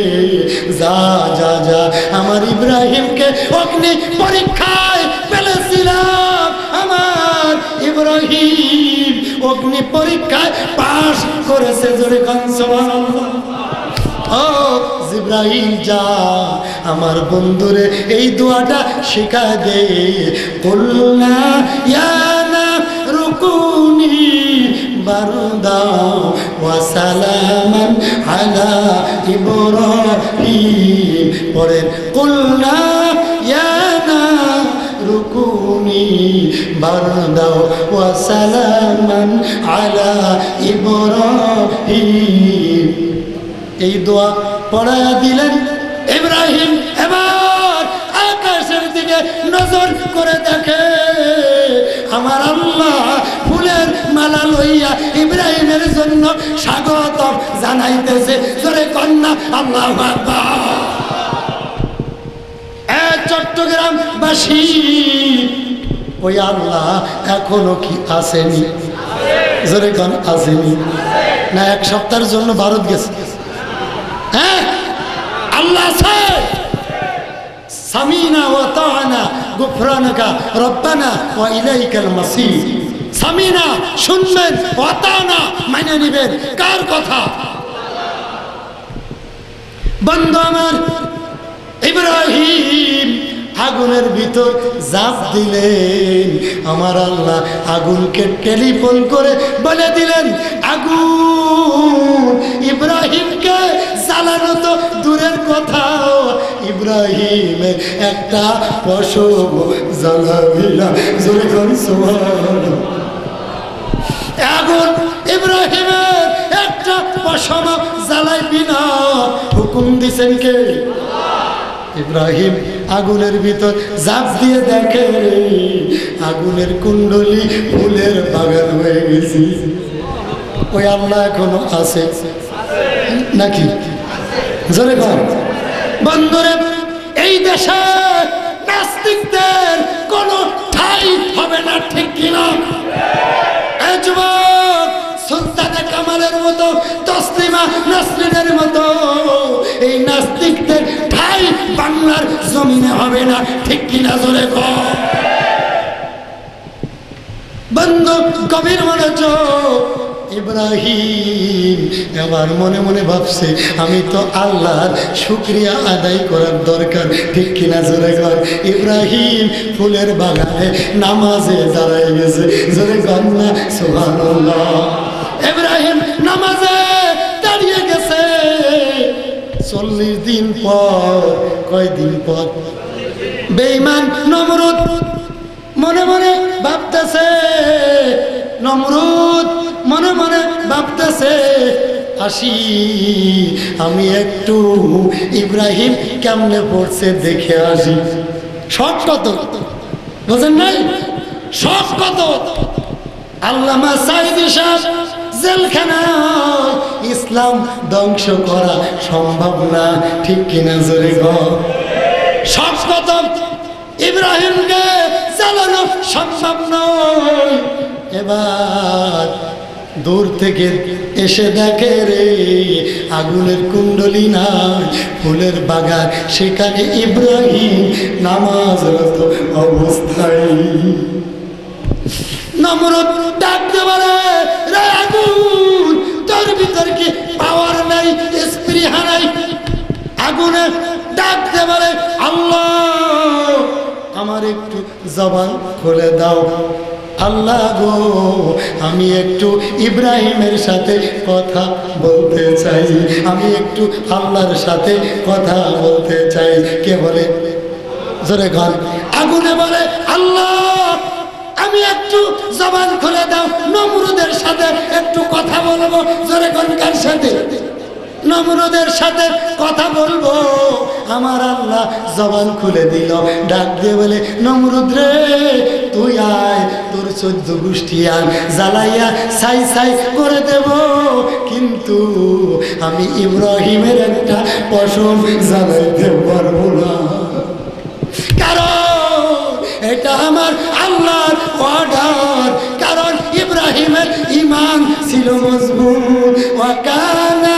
যা যা যা, আমার ইব্রাহিমকে অগ্নি পরীক্ষায় ফেলেছিলাম, আমার ইব্রাহিম অগ্নি পরীক্ষায় পাশ করেছে। জোরে কান সুবহানাল্লাহ। ও জিবরাইল যা, আমার বন্ধুরে এই দোয়াটা শিখা দে, কুল্লা ইয়া নারকুনি বারদা ওয়া সালামান আলা ইব্রাহিম। পরে কুল্লা ইয়া নারকুনি বারদা ওয়া সালামান আলা ইব্রাহিম। এই দোয়া পড়ায়া দিলেন ইব্রাহিম। এবার আকাশের দিকে নজর করে দেখে, আমার আল্লাহ ফুলের মালা লইয়া ইব্রাহিমের জন্য স্বাগতম জানাইতেছে। জোরে কন্যা আল্লাহু আকবার। চট্টগ্রামবাসী ওই আল্লাহ এখনো কি আসেনি? জোরে কোন আসেনি? না এক সপ্তাহের জন্য ভারত গেছে? হ্যাঁ, আল্লাহ আছে। সামিনা ওয়া তাআনা গুফরানাকা রব্বানা ওয়া ইলাইকাল মাসির। সামিনা শুনবেন, ওয়া তাআনা মানে নেবেন। কার কথা? বন্ধু আমার ইব্রাহিম আগুনের ভিতর ঝাঁপ দিলেন। আমার আল্লাহ আগুনকে টেলিফোন করে বলে দিলেন, আগুন ইব্রাহিমকে জ্বালানো তো দূরের কথা, ইব্রাহিমের একটা পশম জ্বালাবি না। জোরে কোন সুবহানাল্লাহ। আগুন ইব্রাহিমের একটা পশম জ্বালাইবি না, হুকুম দিছেন কে? ইব্রাহিম আগুনের ভিতর ঝাঁপ দিয়ে দেখে আগুনের কুণ্ডলী ফুলের বাগান হয়ে গেছে। ওই আল্লাহ এখনো আছে নাকি? জোরে বল। বন্ধুরে, এই দেশে নাস্তিকদের কোনো ঠাঁই হবে না, ঠিক কিনা? এই যুবক, সুলতানে কামালের মতো, তসলিমা নাসরিনের মতো এই নাস্তিকদের ঠাঁই বাংলার জমিনে হবে না, ঠিক কিনা? জোরে বল। বন্ধু গভীর মনোযোগ। ইব্রাহিম এবার মনে মনে ভাবছে, আমি তো আল্লাহর শুকরিয়া আদায় করার দরকার, ঠিক কিনা? জোরে কর। ইব্রাহিম ফুলের বাগানে নামাজে দাঁড়ায় গেছে। জোরে কর না সুবহানাল্লাহ। ইব্রাহিম নামাজে দাঁড়িয়ে গেছে 40 দিন পর। কয়দিন পর? বেঈমান নমরুদ মনে মনে ভাবতেছে, নমরুদ মনে মনে ভাবতেছে, আসি আমি একটু ইব্রাহিম কেমনে পড়ছে দেখে আসি। শখ কত বোঝেন নাই? শখ কত? আল্লামা সাঈদী সাহেব জেলখানায়, ইসলাম ধ্বংস করা সম্ভব না, ঠিক কিনা? জোরে বল। শখ কত? ইব্রাহিমকে চালানো সম্ভব নয়। এবার দূর থেকে এসে দেখে রে আগুনের কুণ্ডলী নাই, ফুলের বাগান, সেখানে ইব্রাহিম নামাজরত অবস্থায়। নমরুদ ডাকতে বলে, রে আগুন, তোর ভিতর কি পাওয়ার নাই, স্পৃহা নাই? আগুনে ডাকতে বলে, আল্লাহ আমার একটু জবান খুলে দাও। আল্লাহ গো, আমি একটু ইব্রাহিমের সাথে কথা বলতে চাই, আমি একটু আল্লাহর সাথে কথা বলতে চাই। কে বলে? জোরে গান। আগুনে বলে, আল্লাহ আমি একটু জবান খুলে দাও, নমরুদের সাথে একটু কথা বলবো। জোরে গান। কার সাথে? নমরুদের সাথে কথা বলবো। আমার আল্লাহ জবান খুলে দিল, ডাক দিয়ে বলে, নমরুদ রে তুই আয়, তোর 14 গোষ্ঠী আয়, জ্বালাইয়া ছাই ছাই করে দেব, কিন্তু আমি ইব্রাহিমের একটা পশম জ্বালাইতে পারবো না, কারণ এটা আমার আল্লাহর অর্ডার। কারণ ইব্রাহিমের ঈমান ছিল মজবুত। ওয়া কানা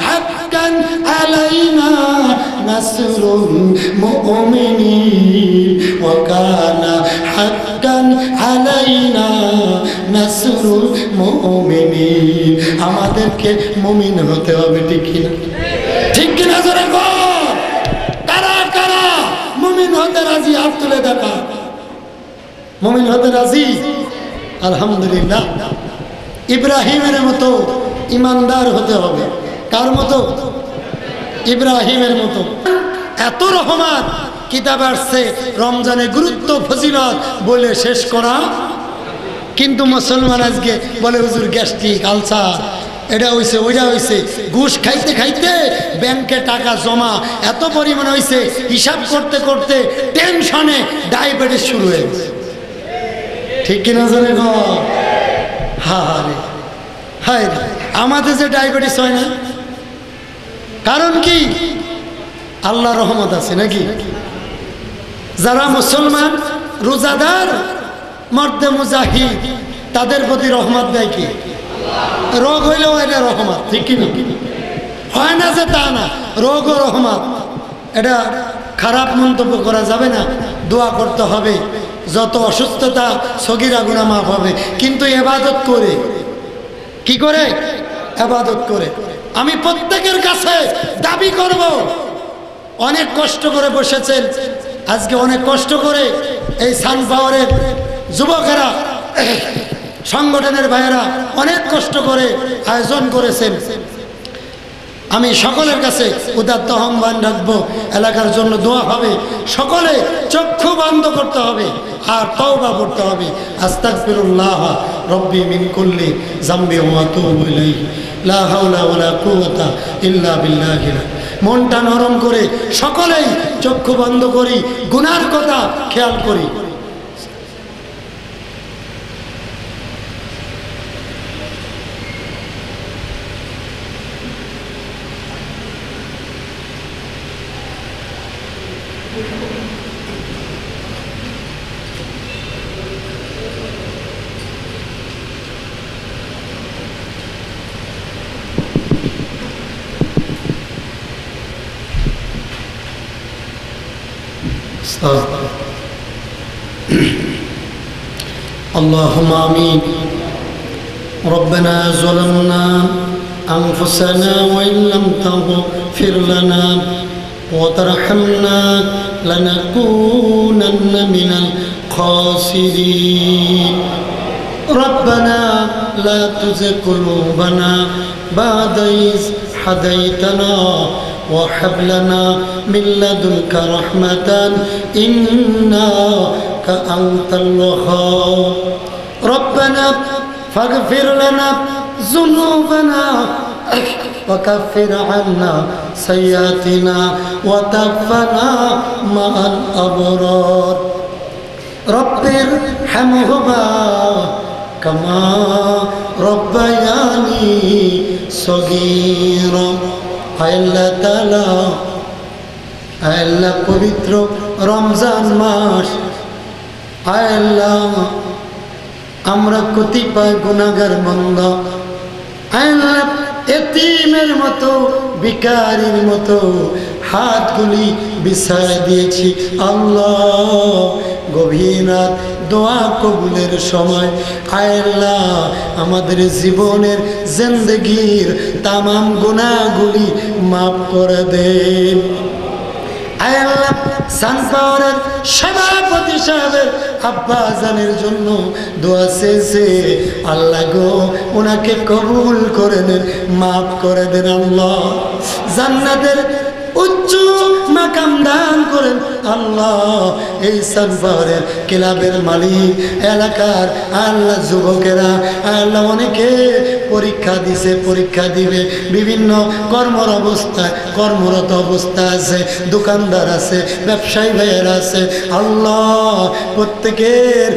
হাক্কান আলাইনা নাসরুল মুমিনিন, ওয়া কানা হাক্কান আলাইনা নাসরুল মুমিনিন। আমাদেরকে মুমিন হতে হবে, ঠিক কিনা? ঠিক কিনা? জোরে বল। কারা কারা মুমিন হতে রাজি? হাত তুলে দেখা। মুমিন হতে রাজি? আলহামদুলিল্লাহ। ইব্রাহিমের মতো ইমানদার হতে হবে। কার মতো? ইব্রাহিমের মতো। এত রহমত কিতাব আসছে, রমজানের গুরুত্ব ফজিলত বলে শেষ করা, কিন্তু মুসলমান আজকে বলে হুজুর গ্যাস্ট্রিক, আলসার, এটা হইছে ওইটা হইছে। ঘুষ খাইতে খাইতে ব্যাংকে টাকা জমা এত পরিমাণ হইছে, হিসাব করতে করতে টেনশনে ডায়াবেটিস শুরু হয়ে গেছে, ঠিক কিনা? জানে গো, হারে হায় রে, আমাদের যে ডায়াবেটিস হয় না, কারণ কি? আল্লাহ রহমত আছে নাকি? যারা মুসলমান রোজাদার মর্দে মুজাহিদ তাদের প্রতি রহমত দেয় কি? রোগ হইলেও এটা রহমত, ঠিক কিনা? হয় না যে তা না, রোগ ও রহমত, এটা খারাপ মন্তব্য করা যাবে না। দোয়া করতে হবে, যত অসুস্থতা সগীরা গুনাহ মাফ হবে, কিন্তু ইবাদত করে, কি করে? ইবাদত করে। আমি প্রত্যেকের কাছে দাবি করব, অনেক কষ্ট করে বসেছেন, আজকে অনেক কষ্ট করে এই সানপাওয়ারের যুবকেরা, সংগঠনের ভাইয়েরা অনেক কষ্ট করে আয়োজন করেছেন। আমি সকলের কাছে উদাত্ত আহ্বান রাখবো, এলাকার জন্য দোয়া হবে, সকলে চক্ষু বন্ধ করতে হবে আর তওবা করতে হবে। আস্তাগফিরুল্লাহ রব্বি মিন কুল্লি যামবি ওয়া আতুবু ইলাইহি লা হাওলা ওয়ালা কুওয়াতা ইল্লা বিল্লাহ। মনটা নরম করে সকলেই চক্ষু বন্ধ করি, গুনার কথা খেয়াল করি। اللهم آمين. ربنا ظلمنا أنفسنا وإن لم تغفر لنا وترحمنا لنكونن من الخاسرين. ربنا لا تزغ قلوبنا بعد إذ هديتنا وهب لنا من لدنك رحمة إنك أنت الوهاب. ربنا فاغفر لنا ذنوبنا وكفر عنا سيئاتنا وتوفنا مع الأبرار. رب ارحمهما كما ربياني صغيرا. আল্লাহ তাআলা, আল্লাহ পবিত্র রমজান মাস, আল্লাহ আমরা কতিপয় গুনাহগার বান্দা, আল্লাহ এতিমের মতো ভিখারির মতো হাতগুলি বিছায় দিয়েছি। আল্লাহ গভীর রাত দোয়া কবুলের সময় আল্লাহ আমাদের জীবনের জিন্দেগির তামাম গুনাহগুলি মাফ করে দেন। আল্লাহ সানপাওয়ারের সভাপতি সাহেবের আব্বা জানের জন্য দোয়া চেয়েছে, আল্লাহ গো ওনাকে কবুল করে নেন, মাফ করে দেন। আল্লাহ জান্নাতের উচ্চ মাকাম দান করেন। আল্লাহ এই সানপাওয়ারের ক্লাবের মালিক, এলাকার আল্লাহ যুবকেরা, আল্লাহ অনেকে পরীক্ষা দিছে, পরীক্ষা দিবে, বিভিন্ন কর্মরত অবস্থা আছে, দোকানদার আছে, ব্যবসায়ী ভাইয়েরা আছে। আল্লাহ প্রত্যেকের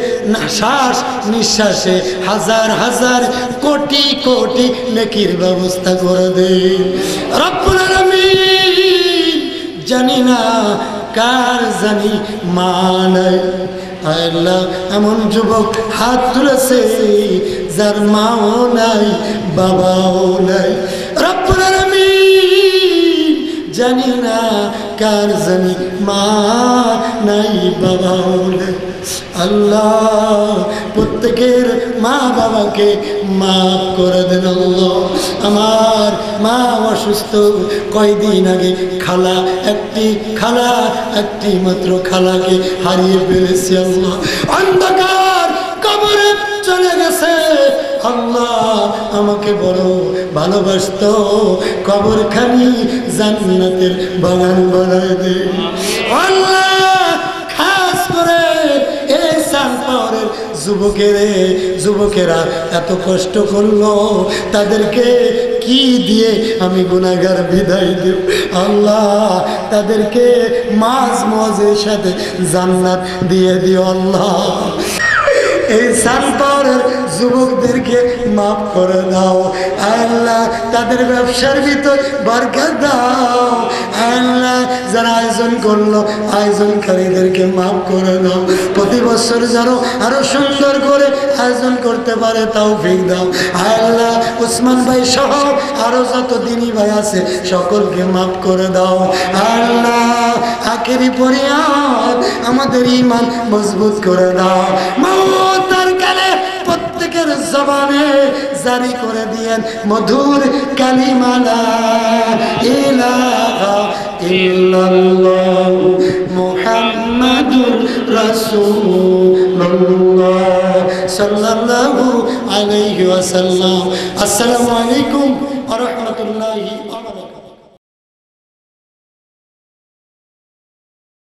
শ্বাস নিঃশ্বাসে হাজার হাজার কোটি কোটি নেকির ব্যবস্থা করে দেন রব্বুল আলামিন। জানি না কার জানি মা নাই, আল্লাহ এমন যুবক হাত তুলেছে যার মাও নাই, বাবাও নাই। রব্বুল আলামিন জানি না কার জানি মা নাই, বাবাও নাই। আল্লাহ প্রত্যেকের মা বাবাকে মাফ করে দেন। আল্লাহ আমার মা অসুস্থ, কয়দিন আগে একটি মাত্র খালাকে হারিয়ে ফেলেছি। আল্লাহ অন্ধকার কবরে চলে গেছে। আল্লাহ আমাকে বড় ভালোবাসতো, কবরখানি জান্নাতের বাগান বানায় দে। আল্লাহ খাস করে এই সানপাওয়ারের যুবকেরা এত কষ্ট করলো, তাদেরকে কি দিয়ে আমি গুনাহগার বিদায় দেব? আল্লাহ তাদেরকে মাঝ মজের সাথে জান্নাত দিয়ে দিও। আল্লাহ এই সানপাওয়ারের যুবকদেরকে মাফ করে দাও আল্লাহ, তাদের ব্যবসার ভিতর বরকত দাও আল্লাহ, যারা আয়োজন করলো আয়োজনকারীদেরকে মাফ করে দাও, প্রতি বছর যেন আরো সুন্দর করে আয়োজন করতে পারে তৌফিক দাও আল্লাহ। উসমান ভাই সহ আরো যত দিনী ভাই আছে সকলকে মাফ করে দাও আল্লাহ। আখেরি ফরিয়াদ আমাদের ঈমান মজবুত করে দাও মওতার কালে প্রত্যেকের জবানে জারি করে দিয়েন মধুর কালিমা লা ইলাহা ইল্লাল্লাহ মুহাম্মাদুর রাসূলুল্লাহ সাল্লাল্লাহু আলাইহি ওয়াসাল্লাম। আসসালামু আলাইকুম ওয়া রাহমাতুল্লাহি ওয়া বারাকাতুহু।